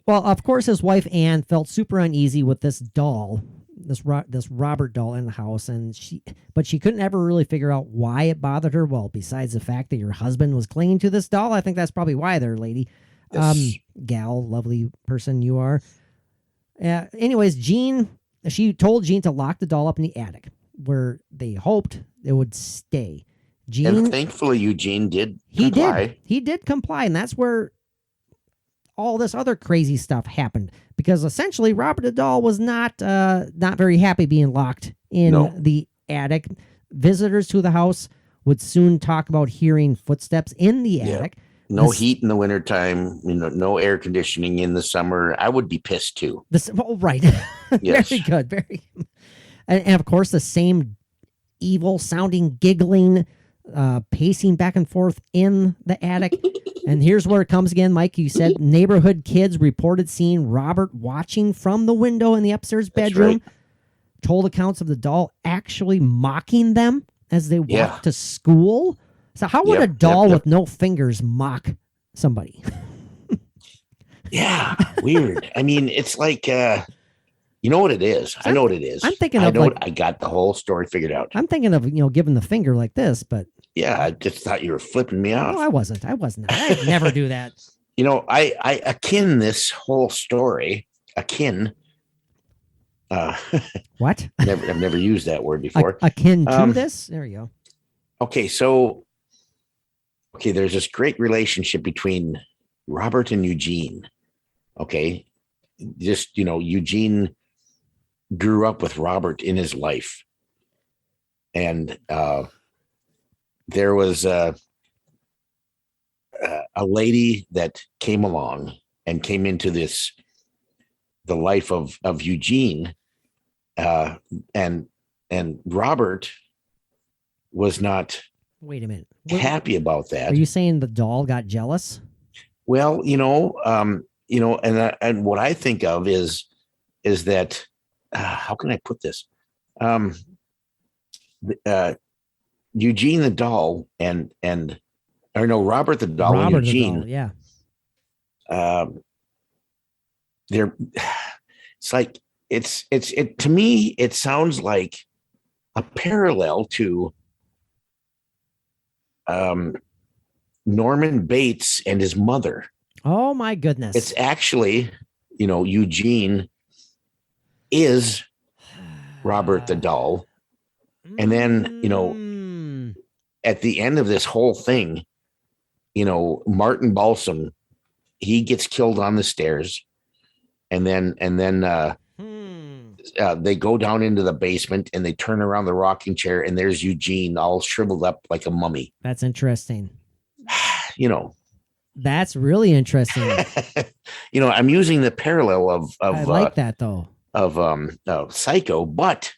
Well, of course, his wife Anne felt super uneasy with this doll, this Robert doll in the house, and but she couldn't ever really figure out why it bothered her. Well, besides the fact that your husband was clinging to this doll, I think that's probably why, there, lady. Yes. Gal, lovely person you are. Anyways, she told Jean to lock the doll up in the attic where they hoped it would stay. And thankfully, Eugene did comply. He did comply, and that's where all this other crazy stuff happened. Because essentially, Robert the doll was not very happy being locked in the attic. Visitors to the house would soon talk about hearing footsteps in the attic. No heat in the wintertime, no air conditioning in the summer. I would be pissed too. Right. Yes. Very good. Very. And of course, the same evil sounding, giggling, pacing back and forth in the attic. And here's where it comes again, Mike. You said neighborhood kids reported seeing Robert watching from the window in the upstairs bedroom. Right. Told accounts of the doll actually mocking them as they walked to school. So how would a doll with no fingers mock somebody? Yeah, weird. I mean, it's like, you know what it is. I know what it is. I'm thinking I got the whole story figured out. I'm thinking of giving the finger like this, but yeah, I just thought you were flipping me off. No, I wasn't. I'd never do that. I akin this whole story. What? I've never used that word before. Akin to this? There you go. Okay, so there's this great relationship between Robert and Eugene. Okay. Just, Eugene grew up with Robert in his life. And there was a lady that came along and came into the life of Eugene. And Robert was not Wait a minute. happy about that. Are you saying the doll got jealous? Well, and what I think of is that how can I put this? Eugene the doll Robert the doll and Eugene. The doll, yeah. They're. It's like it to me. It sounds like a parallel to Norman Bates and his mother. Oh my goodness. It's actually, Eugene is Robert the doll. And then, at the end of this whole thing, Martin Balsam, he gets killed on the stairs. And then they go down into the basement and they turn around the rocking chair and there's Eugene all shriveled up like a mummy. That's interesting. That's really interesting. I'm using the parallel of I like that though. Of Psycho, but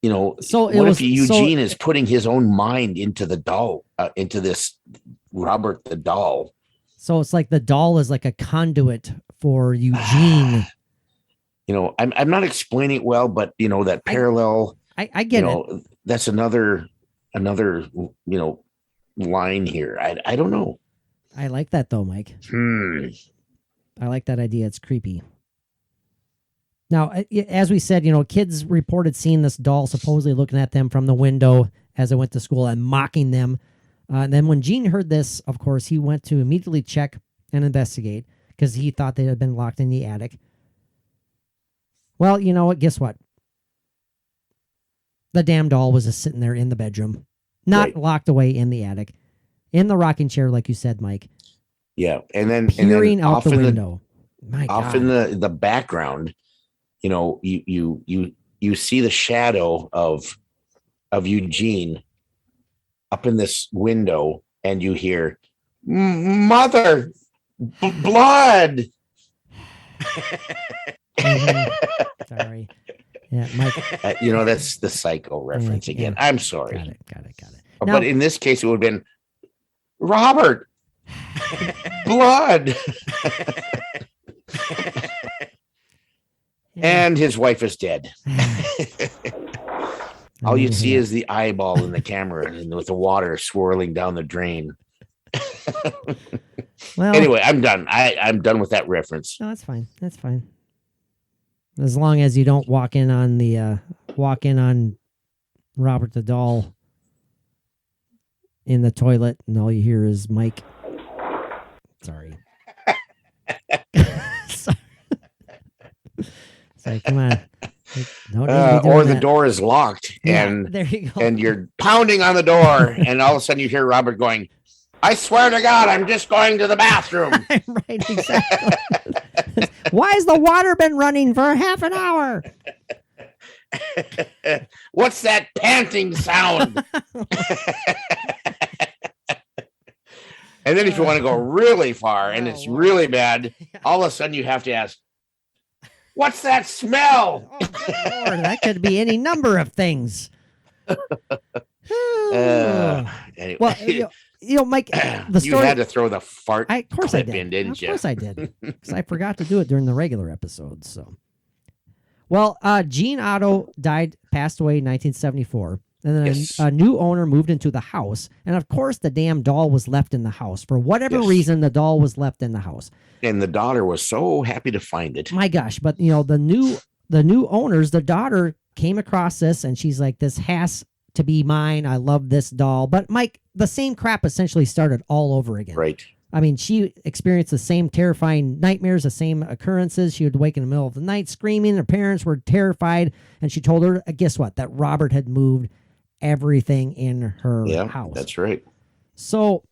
so what if Eugene is putting his own mind into the doll, into this Robert the doll? So it's like the doll is like a conduit for Eugene. I'm not explaining it well, but that parallel. I get it. That's another line here. I don't know. I like that though, Mike. I like that idea. It's creepy. Now, as we said, kids reported seeing this doll supposedly looking at them from the window as they went to school and mocking them. And then when Gene heard this, of course, he went to immediately check and investigate because he thought they had been locked in the attic. Well, you know what? Guess what? The damn doll was just sitting there in the bedroom, not locked away in the attic, in the rocking chair, like you said, Mike. Yeah, and then peering out off the in window. My off God. in the background, you see the shadow of Eugene up in this window, and you hear mother blood. Sorry. Yeah, Mike. That's the Psycho reference again. Yeah. I'm sorry. Got it. But Now, in this case, it would have been Robert blood. And his wife is dead. All you see is the eyeball in the camera and with the water swirling down the drain. Well, anyway, I'm done. I'm done with that reference. No, that's fine. As long as you don't walk in on Robert the doll in the toilet and all you hear is Mike. Sorry. Sorry, come on. Or the door is locked and there you go. And you're pounding on the door and all of a sudden you hear Robert going, I swear to God, I'm just going to the bathroom. Right, exactly. Why has the water been running for half an hour? What's that panting sound? And then if you want to go really far and it's really bad, all of a sudden you have to ask, what's that smell? Oh, good Lord, that could be any number of things. Anyway. Well, Mike, the story. You had to throw the fart of course I clip did. in, didn't you? Of course I did. Because I forgot to do it during the regular episodes. So, well, Gene Otto passed away in 1974. And then a new owner moved into the house. And of course, the damn doll was left in the house. For whatever reason, the doll was left in the house. And the daughter was so happy to find it. My gosh. But, the new owners, the daughter came across this and she's like, this has to be mine. I love this doll. But Mike, the same crap essentially started all over again. Right. I mean, she experienced the same terrifying nightmares, the same occurrences. She would wake in the middle of the night screaming. Her parents were terrified. And she told her, guess what? That Robert had moved everything in her house. That's right. So,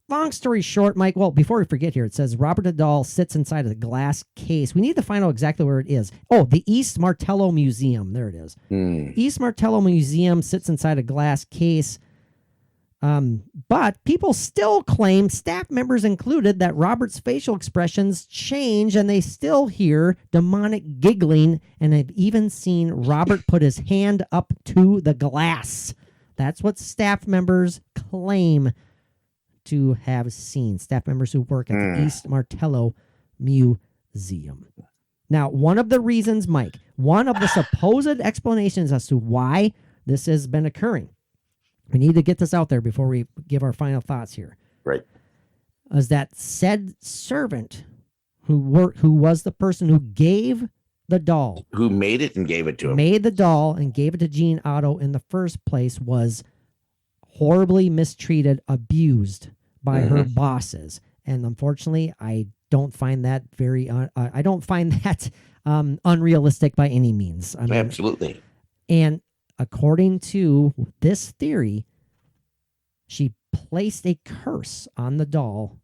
long story short, Mike, well, before we forget here, it says Robert the doll sits inside a glass case. We need to find out exactly where it is. Oh, the East Martello Museum. There it is. East Martello Museum sits inside a glass case. But people still claim, staff members included, that Robert's facial expressions change and they still hear demonic giggling and have even seen Robert put his hand up to the glass. That's what staff members claim to have seen. Staff members who work at the East Martello Museum. Now, one of the reasons, Mike, one of the supposed explanations as to why this has been occurring, we need to get this out there before we give our final thoughts here. Right. Is that said servant who was the person who gave the doll, who made it and gave it to him, made the doll and gave it to Gene Otto in the first place, was horribly mistreated, abused by her bosses. And unfortunately, I don't find that unrealistic by any means. I mean, absolutely. And according to this theory, she placed a curse on the doll,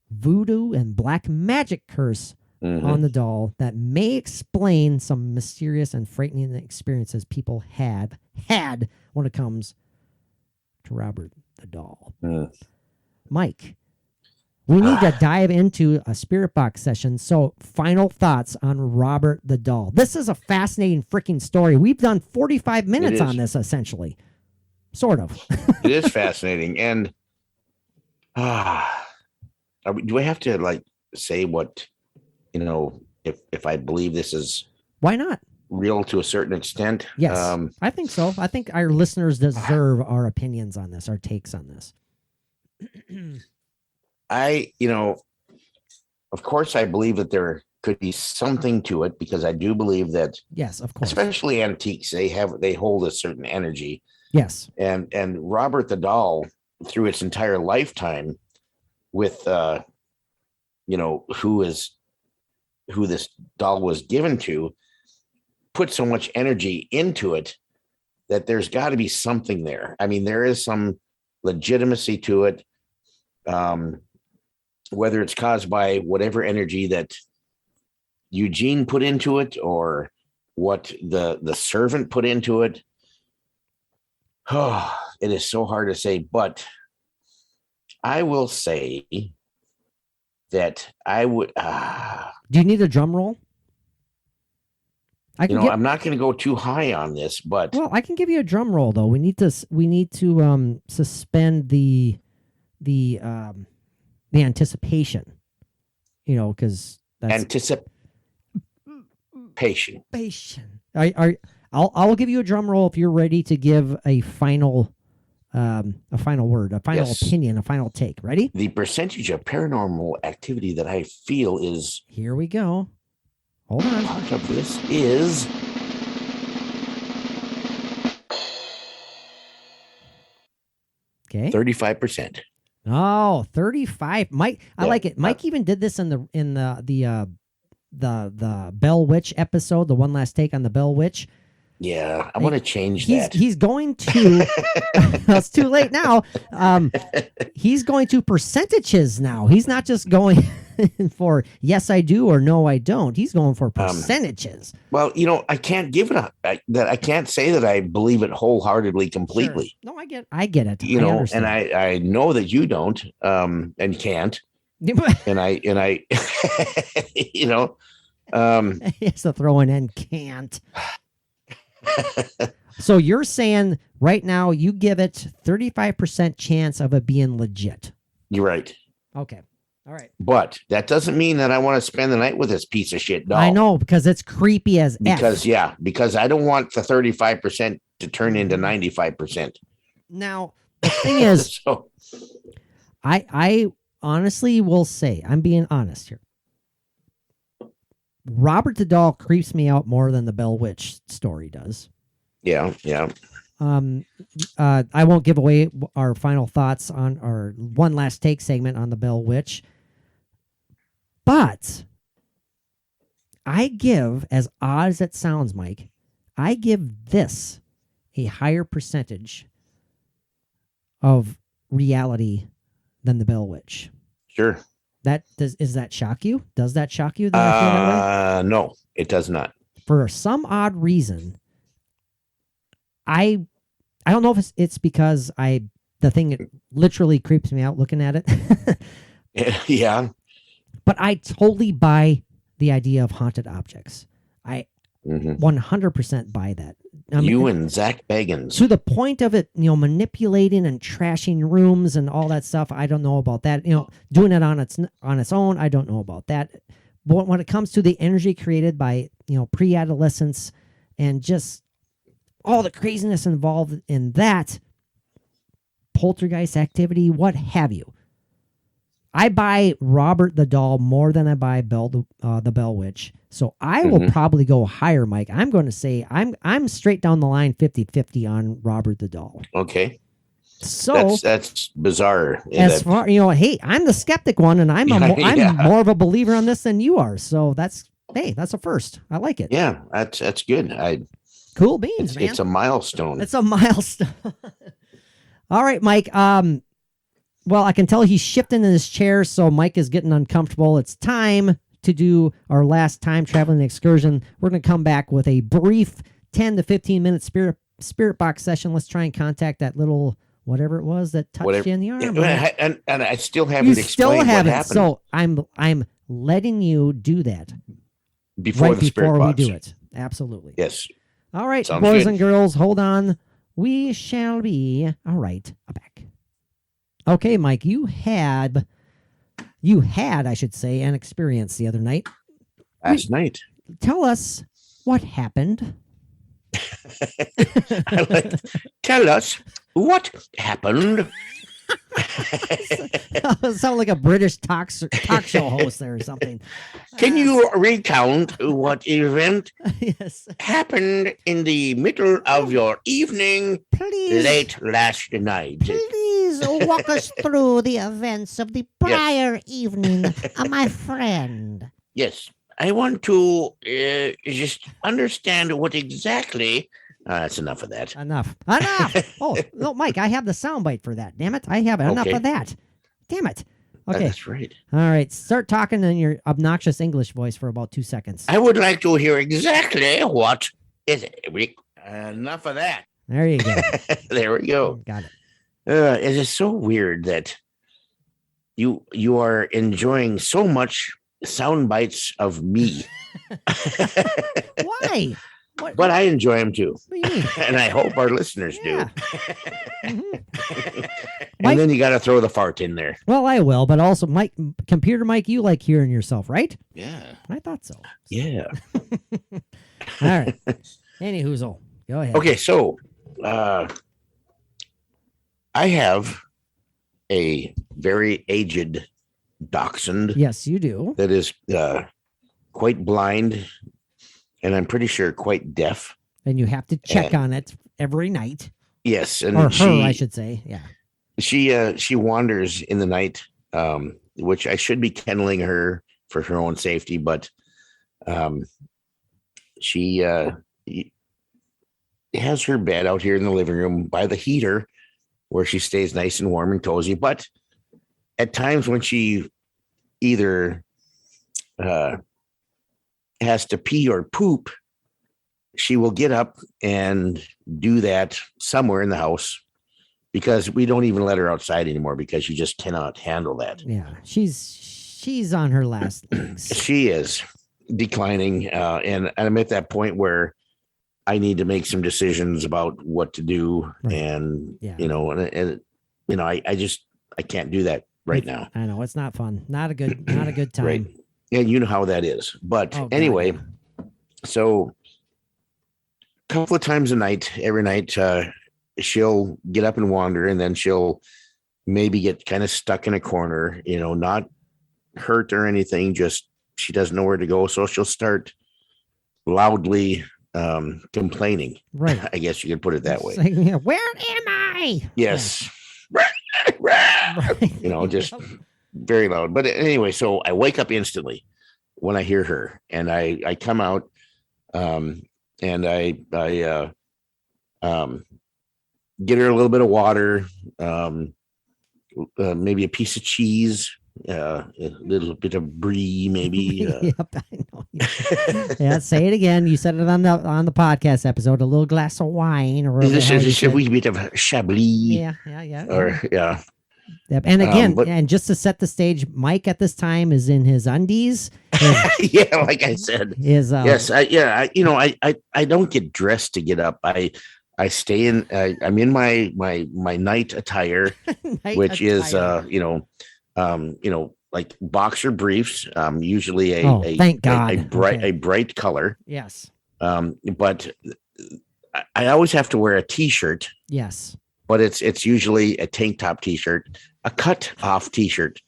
voodoo and black magic curse on the doll that may explain some mysterious and frightening experiences people have had when it comes to Robert the doll. Mike, we need to dive into a spirit box session. So, final thoughts on Robert the doll. This is a fascinating freaking story. We've done 45 minutes on this, essentially. Sort of. It is fascinating. And do I have to say what, if I believe this is why not real to a certain extent? Yes, I think so. I think our listeners deserve our opinions on this, our takes on this. Of course, I believe that there could be something to it because I do believe that. Yes, of course. Especially antiques, they hold a certain energy. Yes. And Robert the doll, through its entire lifetime, with who this doll was given to, put so much energy into it that there's got to be something there. I mean, there is some legitimacy to it. whether it's caused by whatever energy that Eugene put into it or what the servant put into it. Oh, it is so hard to say, but I will say that I would. Do you need a drum roll? I'm not going to go too high on this, but well, I can give you a drum roll though. We need to suspend the anticipation. Because that's anticipation. I'll give you a drum roll if you're ready to give a final word, a final opinion, a final take. Ready? The percentage of paranormal activity that I feel is. Here we go. Hold on. Part of this is. Okay. 35%. Oh, 35. Mike, I like it. Mike Uh, even did this in the Bell Witch episode, the one last take on the Bell Witch. Yeah, I want to change that. He's going to. It's too late now. He's going to percentages now. He's not just going for yes I do or no I don't. He's going for percentages. Well, I can't give it up. I can't say that I believe it wholeheartedly, completely. Sure. No, I get it. I understand. and I know that you don't, and can't. and I, It's a throw in and can't. So you're saying right now you give it 35% chance of it being legit. You're right. Okay. All right. But that doesn't mean that I want to spend the night with this piece of shit dog. I know, because it's creepy as because F. because I don't want the 35% to turn into 95%. Now, the thing is, so, I honestly will say, I'm being honest here. Robert the Doll creeps me out more than the Bell Witch story does. yeah. I won't give away our final thoughts on our one last take segment on the Bell Witch, but I give, as odd as it sounds, Mike, I give this a higher percentage of reality than the Bell Witch. Sure. Does that shock you? Does that shock you? That I feel that way? No, it does not. For some odd reason, I don't know if it's because the thing literally creeps me out looking at it. Yeah. But I totally buy the idea of haunted objects. I 100% buy that. You and Zach Bagans. To the point of it, manipulating and trashing rooms and all that stuff. I don't know about that. Doing it on its own. I don't know about that. But when it comes to the energy created by, pre-adolescence and just all the craziness involved in that, poltergeist activity, what have you. I buy Robert the Doll more than I buy the Bell Witch. So I will probably go higher, Mike. I'm going to say I'm straight down the line 50-50 on Robert the Doll. Okay. So that's bizarre. As far, hey, I'm the skeptic one, and I'm more of a believer on this than you are. So that's a first. I like it. Yeah, that's good. Cool beans, man. It's a milestone. It's a milestone. All right, Mike. Well, I can tell he's shifting in his chair, so Mike is getting uncomfortable. It's time to do our last time traveling excursion. We're going to come back with a brief 10 to 15 minute spirit box session. Let's try and contact that little whatever it was that touched you in the arm. And I still haven't explained what happened. So I'm letting you do that before we do it. Absolutely. Yes. All right, Sounds boys good. and girls, hold on. We shall be all right. Back. Okay, Mike, you had, I should say, an experience the other night. Last night. Tell us what happened. Tell us what happened. Sound like a British talk show host there or something. Can you recount what event Yes. happened in the middle of your evening Please. late last night? Please walk us through the events of the prior evening, my friend. Yes, I want to just understand what exactly. That's enough of that. Enough. Oh, no, Mike, I have the soundbite for that. Damn it. I have enough Okay. of that. Damn it. Okay. That's right. All right. Start talking in your obnoxious English voice for about 2 seconds. I would like to hear exactly what is it. Enough of that. There you go. There we go. Got it. It is so weird that you are enjoying so much sound bites of me. Why? What? But I enjoy them too. What do you mean? And I hope our listeners Yeah. do. Mhm. And Mike- then you got to throw the fart in there. Well, I will, but also, Computer Mike, you like hearing yourself, right? Yeah. I thought so. Yeah. All right. Any whoozle. Go ahead. Okay, so I have a very aged dachshund Yes, you do. that is quite blind, and I'm pretty sure quite deaf. And you have to check on it every night. Yes, and Or her, I should say. Yeah. she wanders in the night, which I should be kenneling her for her own safety, but she has her bed out here in the living room by the heater where she stays nice and warm and cozy. But at times when she either has to pee or poop, she will get up and do that somewhere in the house, because we don't even let her outside anymore because she just cannot handle that. Yeah. She's on her last legs. She is declining, and I'm at that point where I need to make some decisions about what to do, Right. and Yeah. I can't do that right now. I know it's not fun. Not a good time. Right. And you know how that is. But Oh, God, anyway, yeah. so a couple of times a night, every night, she'll get up and wander, and then she'll maybe get kind of stuck in a corner, not hurt or anything, just she doesn't know where to go. So she'll start loudly complaining. Right. I guess you could put it that way. It's like, yeah, where am I? Yes. Right. Just very loud. But anyway, so I wake up instantly when I hear her, and I come out, and I get her a little bit of water, maybe a piece of cheese, a little bit of brie, maybe. Yep, I know. Yeah, say it again. You said it on the podcast episode. A little glass of wine, or This whatever you is a said. wee bit of Chablis, Yeah. or yeah. Yep. And again, but- and just to set the stage, Mike at this time is in his undies. Yeah, like I said. Yes, I don't get dressed to get up. I stay in. I'm in my night attire, night which attire. is like boxer briefs. Usually thank God. a bright color. Yes. But I always have to wear a t-shirt. Yes. But it's usually a tank top t-shirt, a cut off t-shirt.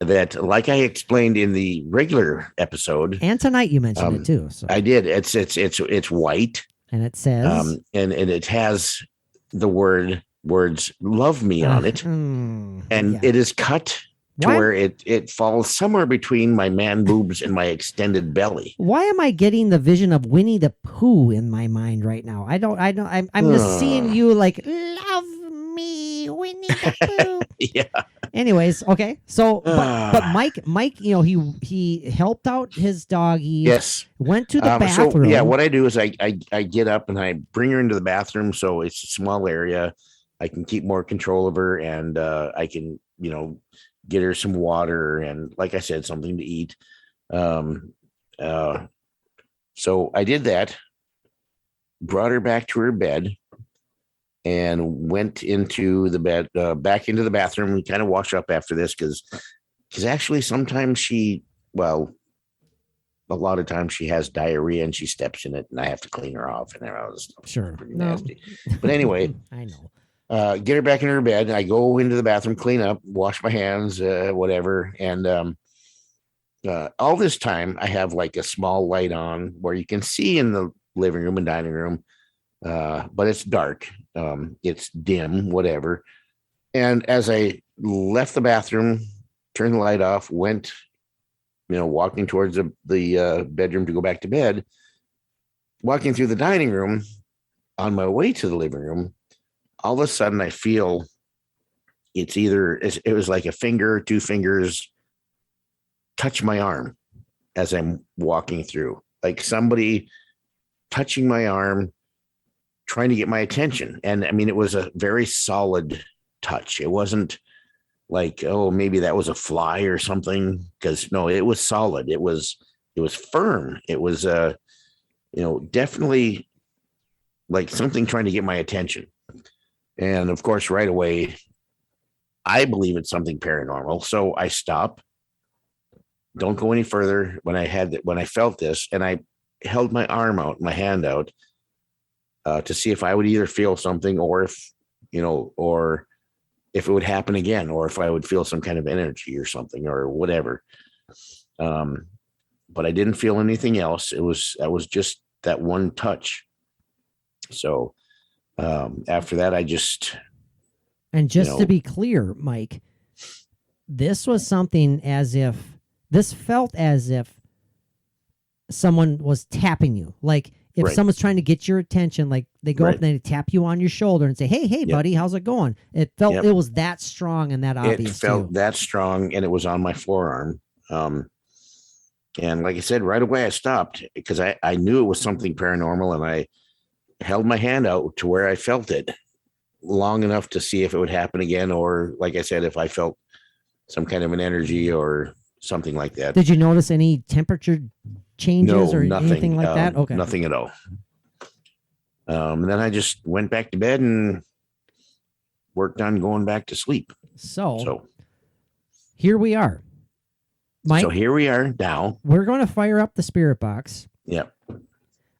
That, like I explained in the regular episode, And tonight you mentioned it too. So I did. It's white, and it says and it has the words "love me" on it, and yeah. it is cut to Why- where it falls somewhere between my man boobs and my extended belly. Why am I getting the vision of Winnie the Pooh in my mind right now? I'm just seeing you like, love me, Winnie the Pooh. Yeah. Anyways, okay. So, but Mike, he helped out his doggy. Yes. Went to the bathroom. So yeah, what I do is I get up and I bring her into the bathroom, so it's a small area. I can keep more control of her, and I can get her some water and, like I said, something to eat. So I did that, brought her back to her bed, and went into the bed, back into the bathroom, and kind of washed up after this because actually sometimes a lot of times she has diarrhea and she steps in it, and I have to clean her off, and that was Sure. pretty No. nasty. But anyway, I know. get her back in her bed. I go into the bathroom, clean up, wash my hands, whatever. And all this time, I have like a small light on where you can see in the living room and dining room, but it's dark. It's dim, whatever. And as I left the bathroom, turned the light off, went, walking towards the bedroom to go back to bed, walking through the dining room on my way to the living room, all of a sudden I feel it was like a finger, two fingers touch my arm as I'm walking through, like somebody touching my arm, trying to get my attention. And I mean, it was a very solid touch. It wasn't like, oh, maybe that was a fly or something. Because no, it was solid. It was firm. It was definitely like something trying to get my attention. And of course, right away, I believe it's something paranormal. So I stop. Don't go any further. When I felt this, and I held my arm out, my hand out, to see if I would either feel something, or if it would happen again, or if I would feel some kind of energy or something or whatever. But I didn't feel anything else. That was just that one touch. So after that, I just. And just to be clear, Mike, this was something this felt as if someone was tapping you. Like if someone's trying to get your attention, like they go up and they tap you on your shoulder and say, hey, buddy, how's it going? It felt it was that strong and that obvious. It felt that strong, and it was on my forearm. And like I said, right away I stopped because I knew it was something paranormal, and I held my hand out to where I felt it long enough to see if it would happen again, or like I said, if I felt some kind of an energy or something like that. Did you notice any temperature changes or nothing, anything like that? Okay. Nothing at all. And then I just went back to bed and worked on going back to sleep. So here we are, Mike. So here we are now. We're going to fire up the spirit box. Yep.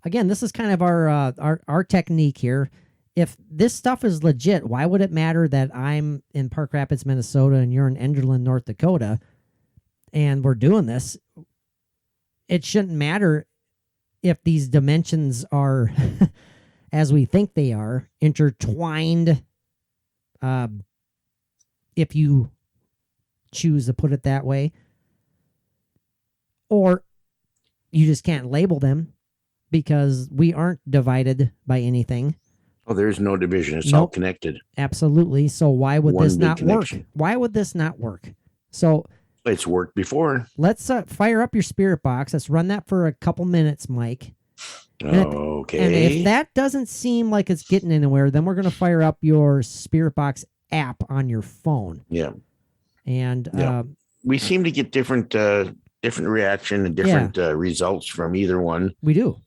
Again, this is kind of our technique here. If this stuff is legit, why would it matter that I'm in Park Rapids, Minnesota, and you're in Enderlin, North Dakota, and we're doing this? It shouldn't matter if these dimensions are, as we think they are, intertwined. If you choose to put it that way, or you just can't label them because we aren't divided by anything. Oh, there's no division. It's all connected. Absolutely. So why would this not work? Why would this not work? So it's worked before. Let's fire up your spirit box. Let's run that for a couple minutes, Mike. Okay. And if that doesn't seem like it's getting anywhere, then we're going to fire up your spirit box app on your phone. Yeah. And we seem to get different reaction and different results from either one. We do.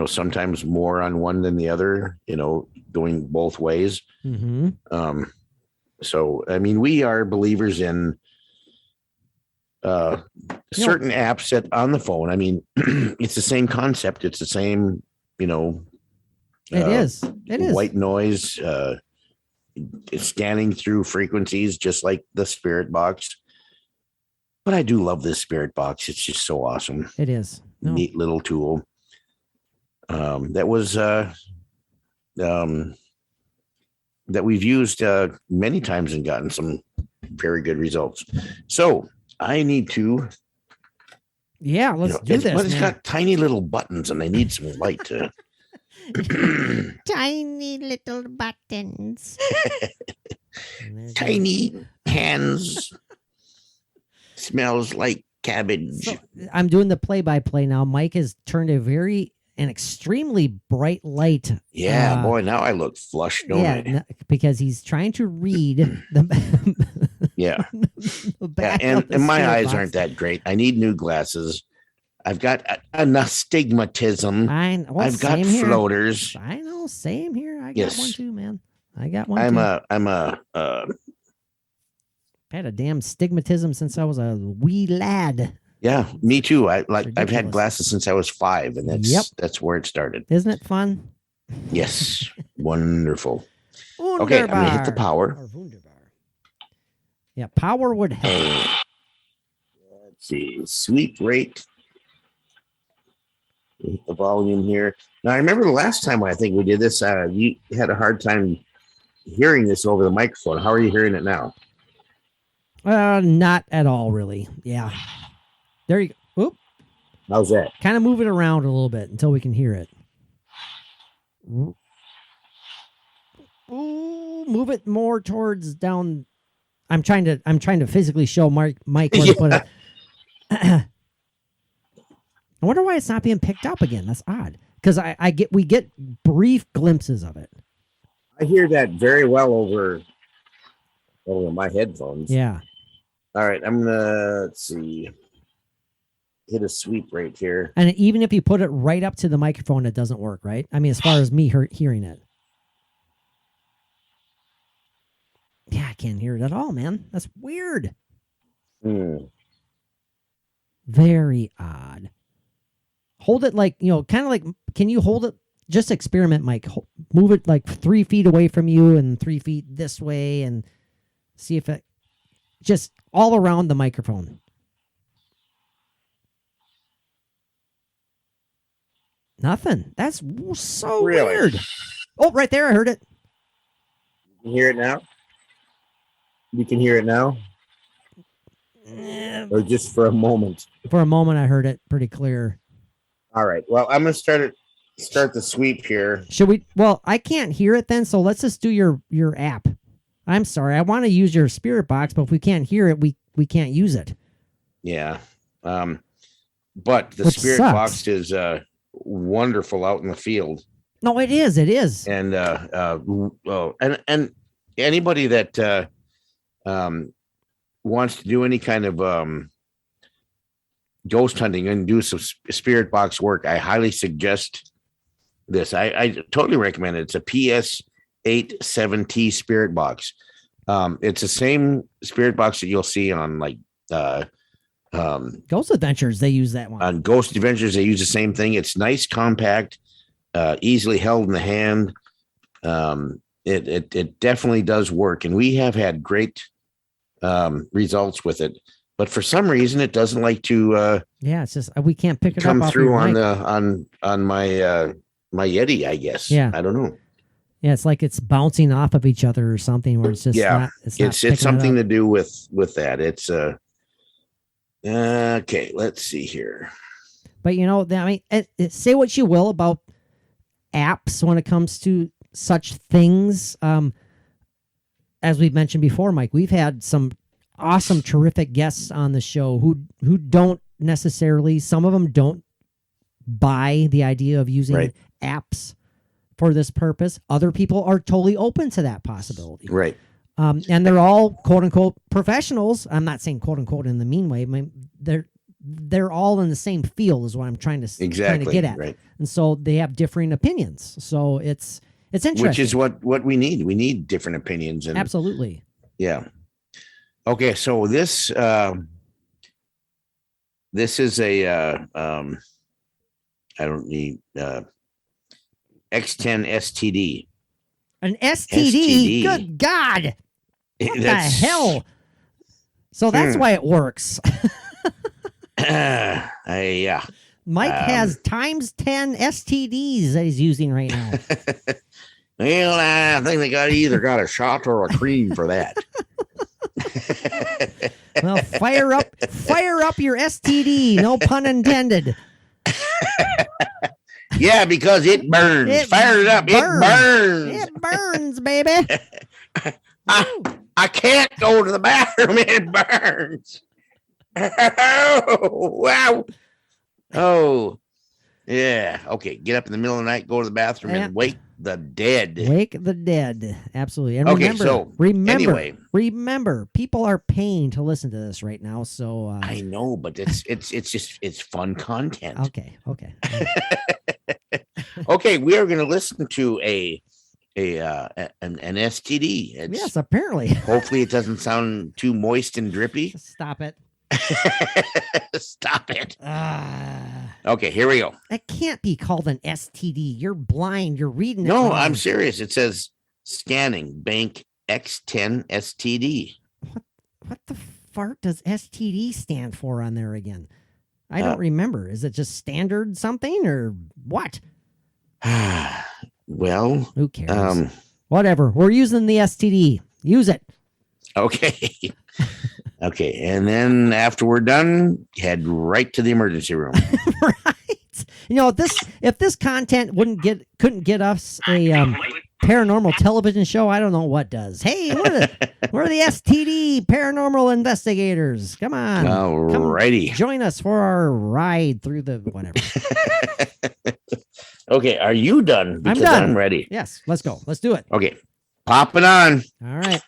Sometimes more on one than the other, going both ways. Mm-hmm. So, I mean, we are believers in certain apps that on the phone. I mean, it's the same concept. It's the same, it is white noise, scanning through frequencies, just like the spirit box. But I do love this spirit box. It's just so awesome. It is. Neat little tool. That was that we've used many times and gotten some very good results. So I need to. Yeah, let's do this. But it's got tiny little buttons, and they need some light to. Tiny little buttons. Tiny hands. Smells like cabbage. So, I'm doing the play-by-play now. Mike has turned an extremely bright light. Yeah, boy, now I look flushed, don't I? Because he's trying to read the and my eyes aren't that great. I need new glasses. I've got an astigmatism. I've got floaters. I know, same here. I got one too, man. I got one I had a damn stigmatism since I was a wee lad. Yeah, me too. I've had glasses since I was 5, and that's where it started. Isn't it fun? Yes, wonderful. Okay, I'm gonna hit the power. Yeah, power would help. Let's see, sweep rate. The volume here. Now I remember the last time I think we did this. You had a hard time hearing this over the microphone. How are you hearing it now? Not at all, really. Yeah. There you go. Oop. How's that? Kind of move it around a little bit until we can hear it. Ooh, move it more towards down? I'm trying to physically show Mike where to put it. I wonder why it's not being picked up again. That's odd. Because we get brief glimpses of it. I hear that very well over my headphones. Yeah. All right, I'm gonna let's see. Hit a sweep right here. And even if you put it right up to the microphone, it doesn't work, right? I mean, as far as me hearing it. Yeah, I can't hear it at all, man. That's weird. Very odd. Hold it like, kind of like, can you hold it? Just experiment, Mike. Move it like 3 feet away from you and 3 feet this way and see if it just all around the microphone. Nothing. That's so weird. Oh, right there. I heard it. You can hear it now? You can hear it now? Or just for a moment? For a moment, I heard it pretty clear. All right. Well, I'm going to start the sweep here. Should we? Well, I can't hear it then, so let's just do your app. I'm sorry. I want to use your spirit box, but if we can't hear it, we can't use it. Yeah. But the Which spirit sucks. box is wonderful out in the field. No, it is. It is. And and anybody that wants to do any kind of ghost hunting and do some spirit box work, I highly suggest this. I totally recommend it. It's a PS87T spirit box. It's the same spirit box that you'll see on like Ghost Adventures. They use that one. On Ghost Adventures, they use the same thing. It's nice, compact, easily held in the hand. It definitely does work, and we have had great results with it. But for some reason, it doesn't like to. It's just we can't pick it come up through off on your mic. my Yeti, I guess. Yeah. I don't know. Yeah, it's like it's bouncing off of each other or something. Where it's just it's something to do with that. It's okay. Let's see here. But I mean, say what you will about apps when it comes to such things. As we've mentioned before, Mike, we've had some awesome, terrific guests on the show who don't necessarily. Some of them don't buy the idea of using apps for this purpose. Other people are totally open to that possibility. Right. And they're all quote unquote professionals. I'm not saying quote unquote in the mean way. I mean, they're all in the same field is what I'm trying to get at. Right. And so they have differing opinions. So it's interesting. Which is what we need. We need different opinions. And absolutely. Yeah. Okay. So this is a I don't need X10 STD. An STD? Good God. What the hell? So that's why it works. Yeah. Mike has times 10 STDs that he's using right now. Well, I think they either got a shot or a cream for that. Well, fire up your STD. No pun intended. Yeah, because it burns. Fire it up. It burns. It burns, baby. I can't go to the bathroom. It burns. Oh, wow. Oh, yeah. Okay. Get up in the middle of the night, go to the bathroom, and wake the dead. Wake the dead. Absolutely. And okay, remember, people are paying to listen to this right now. So I know, but it's fun content. Okay. Okay, we are going to listen to an STD. Yes, apparently. Hopefully, it doesn't sound too moist and drippy. Stop it. Stop it. Okay, here we go. That can't be called an STD. You're blind. You're reading it. No, wrong. I'm serious. It says scanning bank X10 STD. What the fart does STD stand for on there again? I don't remember. Is it just standard something or what? Well, who cares? Whatever. We're using the STD. Use it. Okay. Okay, and then after we're done, head right to the emergency room. Right. If this content couldn't get us a paranormal television show, I don't know what does. Hey, we're the STD paranormal investigators. Come on. Alrighty. Come join us for our ride through the whatever. Okay, are you done? Because I'm done. I'm ready. Yes, let's go. Let's do it. Okay, pop it on. All right.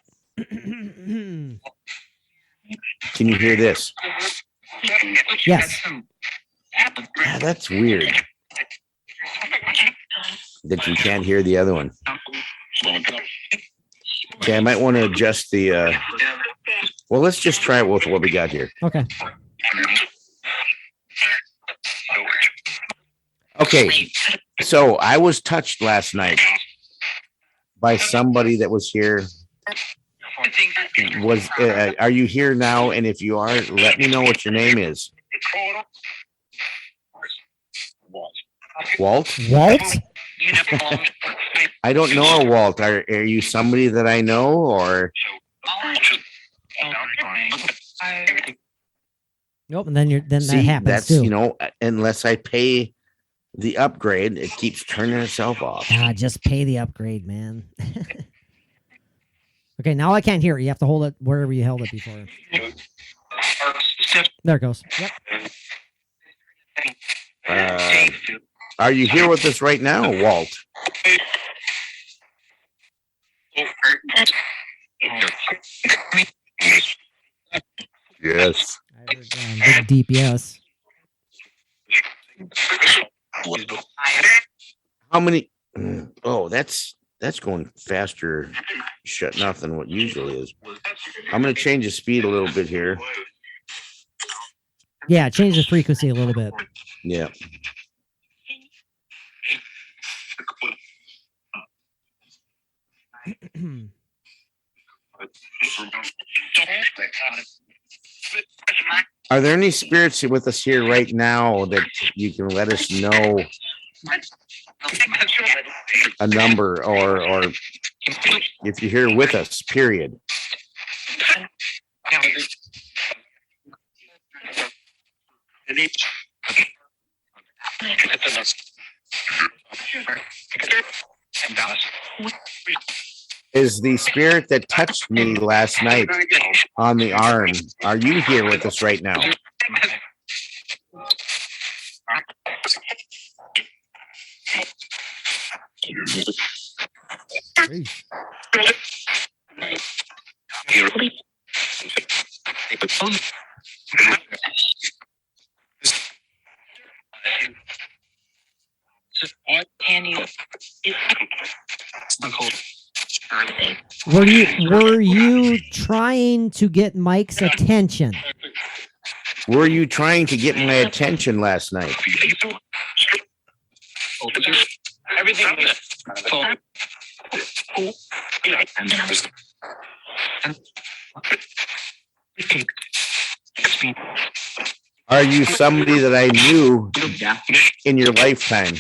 Can you hear this? Yes. Ah, that's weird. That you can't hear the other one. Okay, I might want to adjust the. Well, let's just try it with what we got here. Okay. Okay, so I was touched last night by somebody that was here. Are you here now? And if you are, let me know what your name is. Walt? Walt? I don't know a Walt. Are you somebody that I know, or? Nope. And then that See, happens that's, too. unless I pay the upgrade, it keeps turning itself off. Just pay the upgrade, man. Okay, now I can't hear it. You have to hold it wherever you held it before. There it goes. Yep. Are you here with us right now, Walt? Yes. I heard, big deep yes. How many? Oh, that's going faster shutting off than what usually is. I'm going to change the speed a little bit here. Yeah, change the frequency a little bit. Yeah. Are there any spirits with us here right now that you can let us know a number, or if you're here with us, period? Is the spirit that touched me last night on the arm, are you here with us right now? Were you trying to get Mike's attention? Were you trying to get my attention last night? Are you somebody that I knew in your lifetime?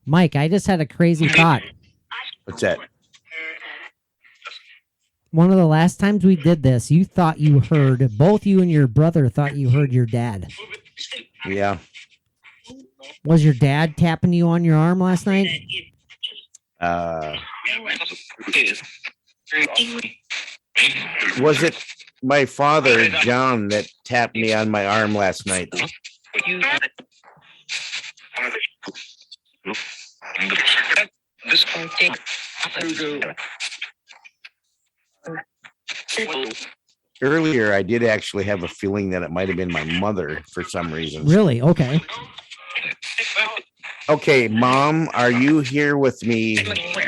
Mike, I just had a crazy thought. What's that? One of the last times we did this, you thought you heard, both you and your brother thought you heard your dad. Yeah. Was your dad tapping you on your arm last night? Was it my father, John, that tapped me on my arm last night? Earlier, I did actually have a feeling that it might have been my mother for some reason. Really? Okay. Okay, Mom, are you here with me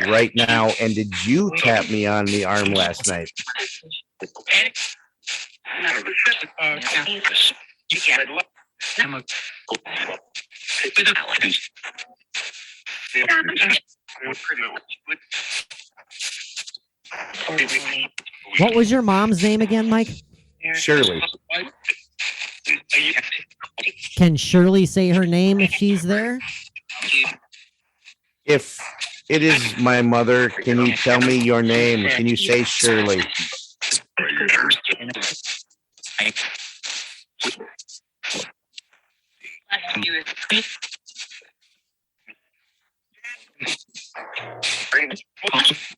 right now? And did you tap me on the arm last night? What was your mom's name again, Mike? Shirley. Can Shirley say her name if she's there? If it is my mother, can you tell me your name? Can you say Shirley?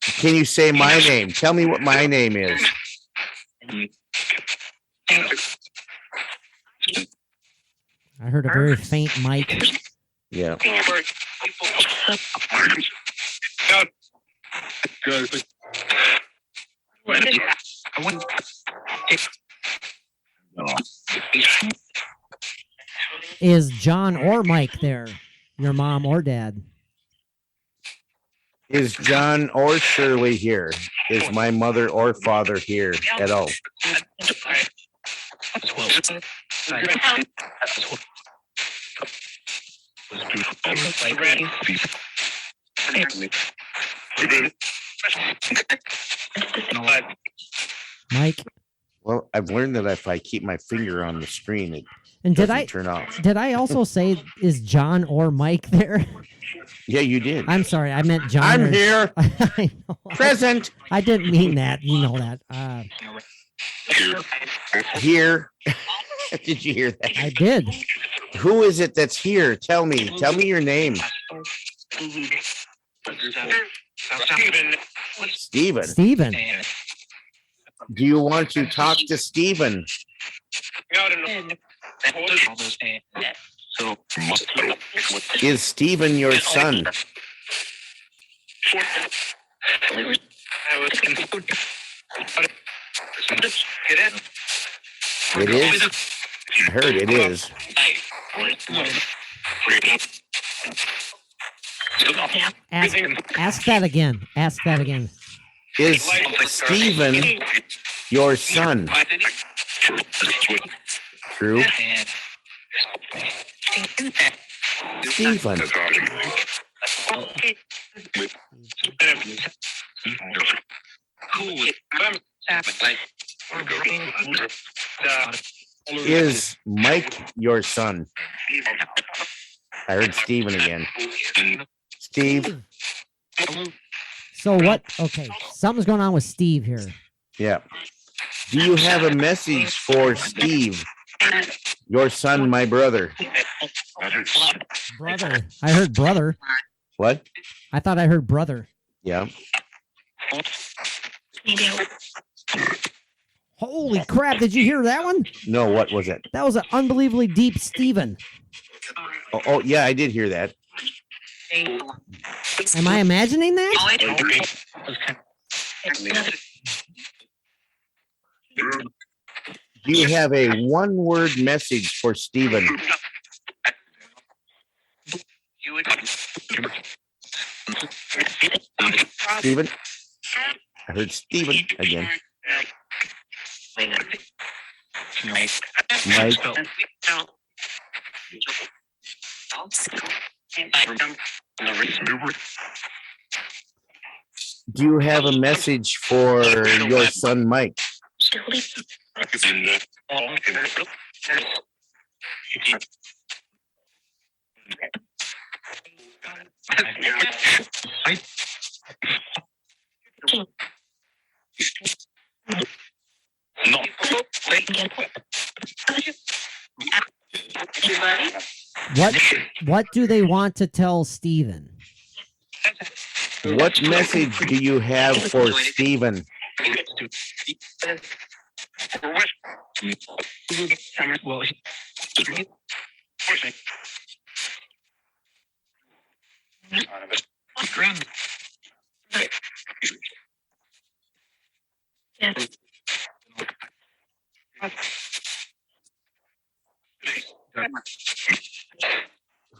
Can you say my name? Tell me what my name is. I heard a very faint mic. Yeah. Is John or Mike there? Your mom or dad? Is John or Shirley here? Is my mother or father here at all? Mike? Well, I've learned that if I keep my finger on the screen, it And doesn't turn off. Did I also say is John or Mike there? Yeah, you did. I'm sorry, I meant John. I'm here. I know. Present. I didn't mean that. You know that. Here. Did you hear that? I did. Who is it that's here? Tell me. Tell me your name. Stephen. Stephen. Do you want to talk to Stephen? Is Stephen your son? It is? I heard it is. Ask that again. Ask that again. Is Stephen your son? True. Stephen. Is Mike your son? I heard Stephen again. Steve. So what? Okay, something's going on with Steve here. Yeah. Do you have a message for Steve? Your son, my brother. Brother. I heard brother. What? I thought I heard brother. Yeah. Holy crap, did you hear that one? No, what was it? That was an unbelievably deep Stephen. Oh, yeah, I did hear that. Am I imagining that? Do you have a one-word message for Stephen? Stephen? I heard Stephen again. Mike? Do you have a message for your son, Mike? What do they want to tell Stephen? What message do you have for Stephen?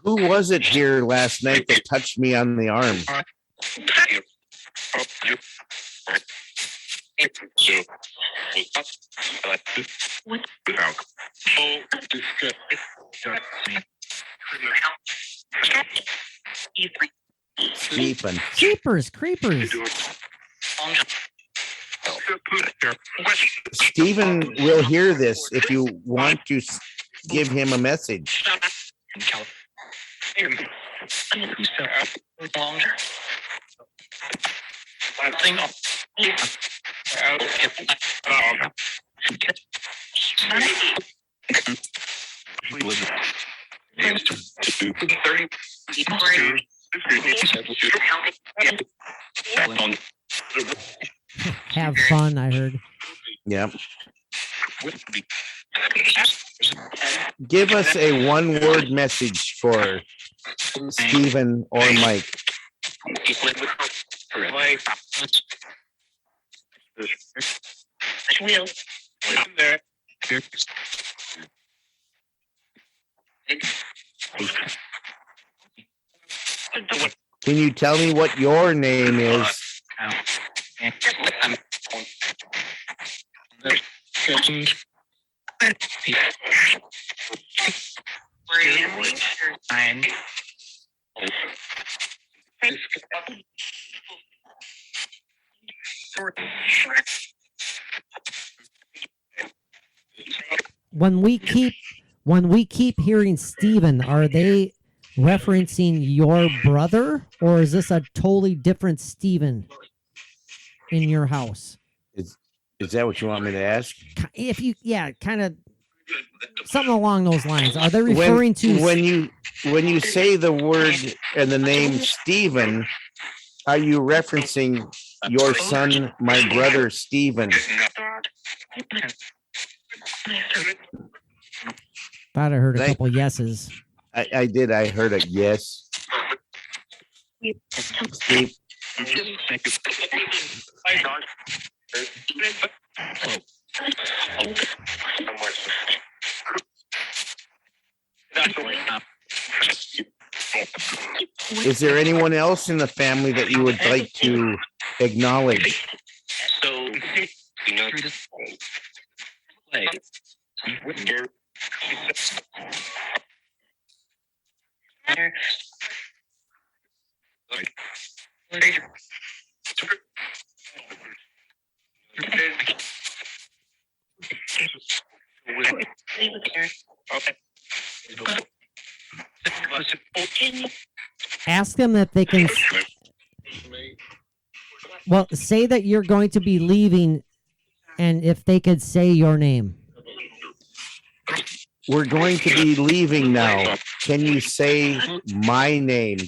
Who was it here last night that touched me on the arm? Stephen. Creepers. Stephen will hear this if you want to give him a message. Have fun, I heard. Yep. Give us a one-word message for Stephen or Mike. Can you tell me what your name is? When we keep hearing Steven, are they referencing your brother, or is this a totally different Steven in your house? Is that what you want me to ask? If you, yeah, kind of something along those lines. Are they referring to when you say the word and the name Stephen, are you referencing your son, my brother Stephen? Thought I heard a couple yeses. I did. I heard a yes. Steve. Is there anyone else in the family that you would like to acknowledge? Ask them if they can. Well, say that you're going to be leaving, and if they could say your name. We're going to be leaving now. Can you say my name?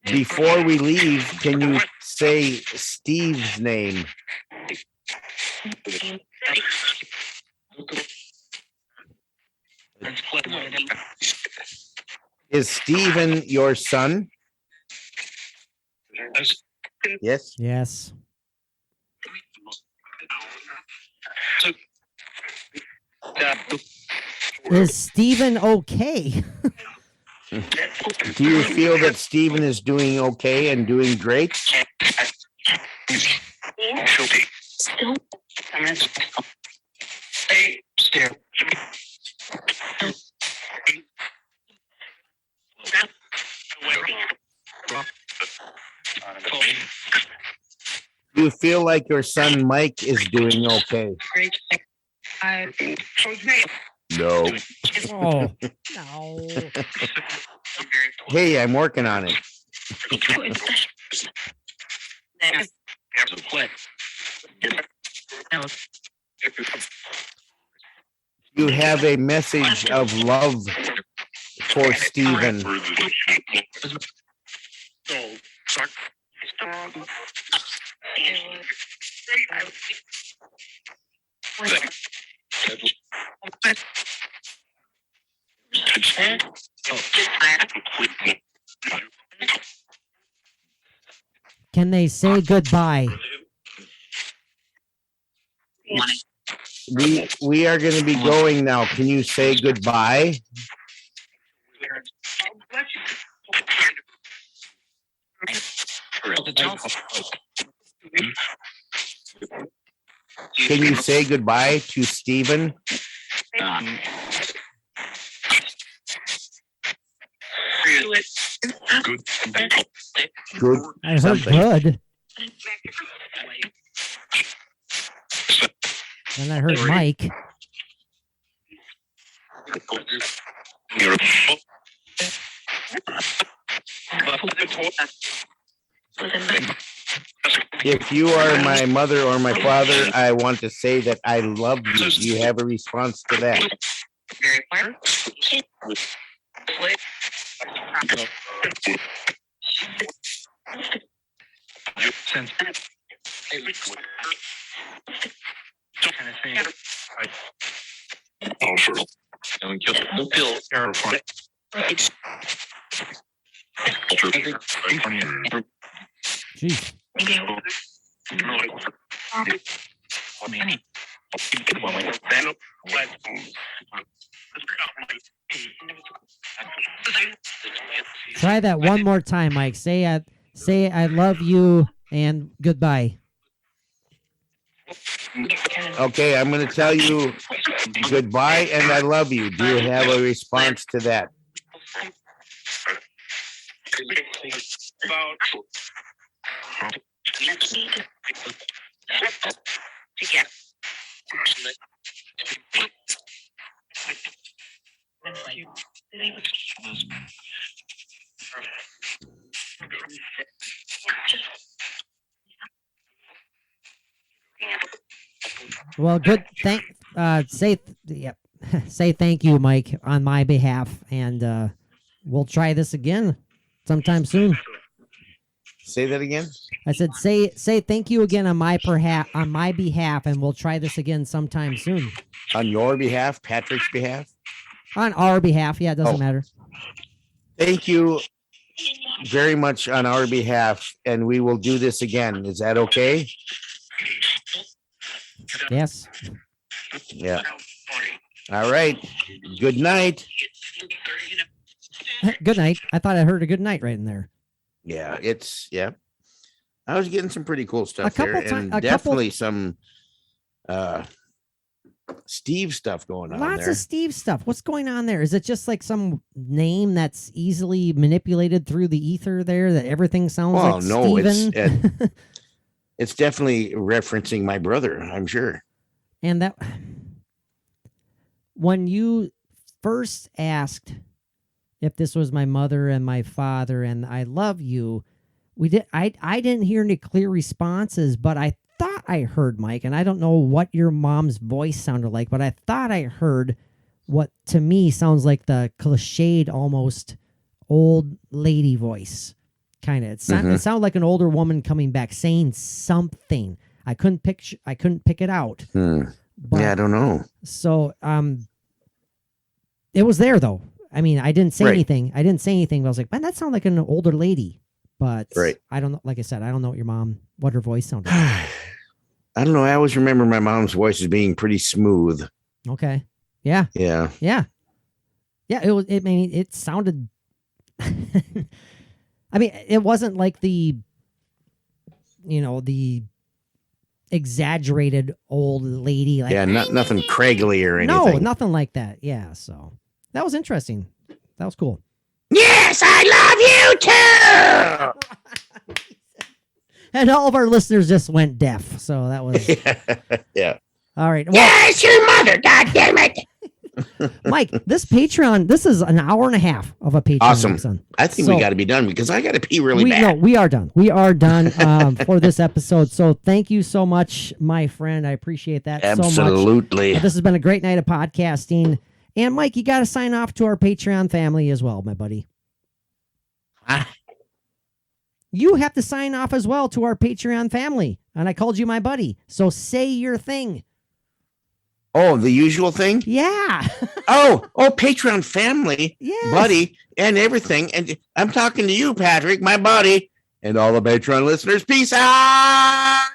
Before we leave, can you say Steve's name? Is Stephen your son? Yes. Yes. Is Stephen okay? Do you feel that Stephen is doing okay and doing great? Do you feel like your son Mike is doing okay? No. Oh, no. Hey, I'm working on it. You have a message of love for Stephen. Can they say goodbye? We are going to be going now. Can you say goodbye? Can you say goodbye to Stephen? Good. I heard Something. good. Then I heard Mike. If you are my mother or my father, I want to say that I love you. Do you have a response to that? Jeez. Try that one more time, Mike. Say I love you and goodbye. Okay, I'm going to tell you goodbye and I love you. Do you have a response to that? Well, good. Say thank you, Mike, on my behalf, and we'll try this again sometime soon. Say that again. I said, say thank you again on my behalf, and we'll try this again sometime soon. On your behalf, Patrick's behalf? On our behalf, yeah, it doesn't matter. Thank you very much on our behalf, and we will do this again. Is that okay? Yes. Yeah. All right. Good night. Good night. I thought I heard a good night right in there. Yeah, yeah. I was getting some pretty cool stuff there, and a definitely some Steve stuff going on there. Lots of Steve stuff. What's going on there? Is it just like some name that's easily manipulated through the ether there that everything sounds like no, Steven? It's definitely referencing my brother, I'm sure. And that when you first asked if this was my mother and my father and I love you, I didn't hear any clear responses, but I thought I heard, Mike, and I don't know what your mom's voice sounded like, but I thought I heard what to me sounds like the cliched almost old lady voice. Kind of. It sounded like an older woman coming back saying something. I couldn't pick it out. But, yeah, I don't know. So it was there though. I mean, I didn't say anything. But I was like, man, that sounded like an older lady. But I don't know. Like I said, I don't know what her voice sounded like. I don't know. I always remember my mom's voice as being pretty smooth. Okay. Yeah. Yeah. Yeah. Yeah. It sounded. I mean, it wasn't like the exaggerated old lady. Like, nothing craggly or anything. No, nothing like that. Yeah. So that was interesting. That was cool. Yes, I love you too. And all of our listeners just went deaf. So that was. Yeah. All right. Well, yes, your mother. God damn it. Mike, this Patreon, this is an hour and a half of a Patreon. Awesome. I think we got to be done because I got to pee really bad. No, we are done. We are done for this episode. So thank you so much, my friend. I appreciate that so much. Absolutely. This has been a great night of podcasting. And Mike, you got to sign off to our Patreon family as well, my buddy. You have to sign off as well to our Patreon family. And I called you my buddy. So say your thing. Oh, the usual thing? Yeah. oh, Patreon family, yes. Buddy, and everything. And I'm talking to you, Patrick, my buddy, and all the Patreon listeners. Peace out.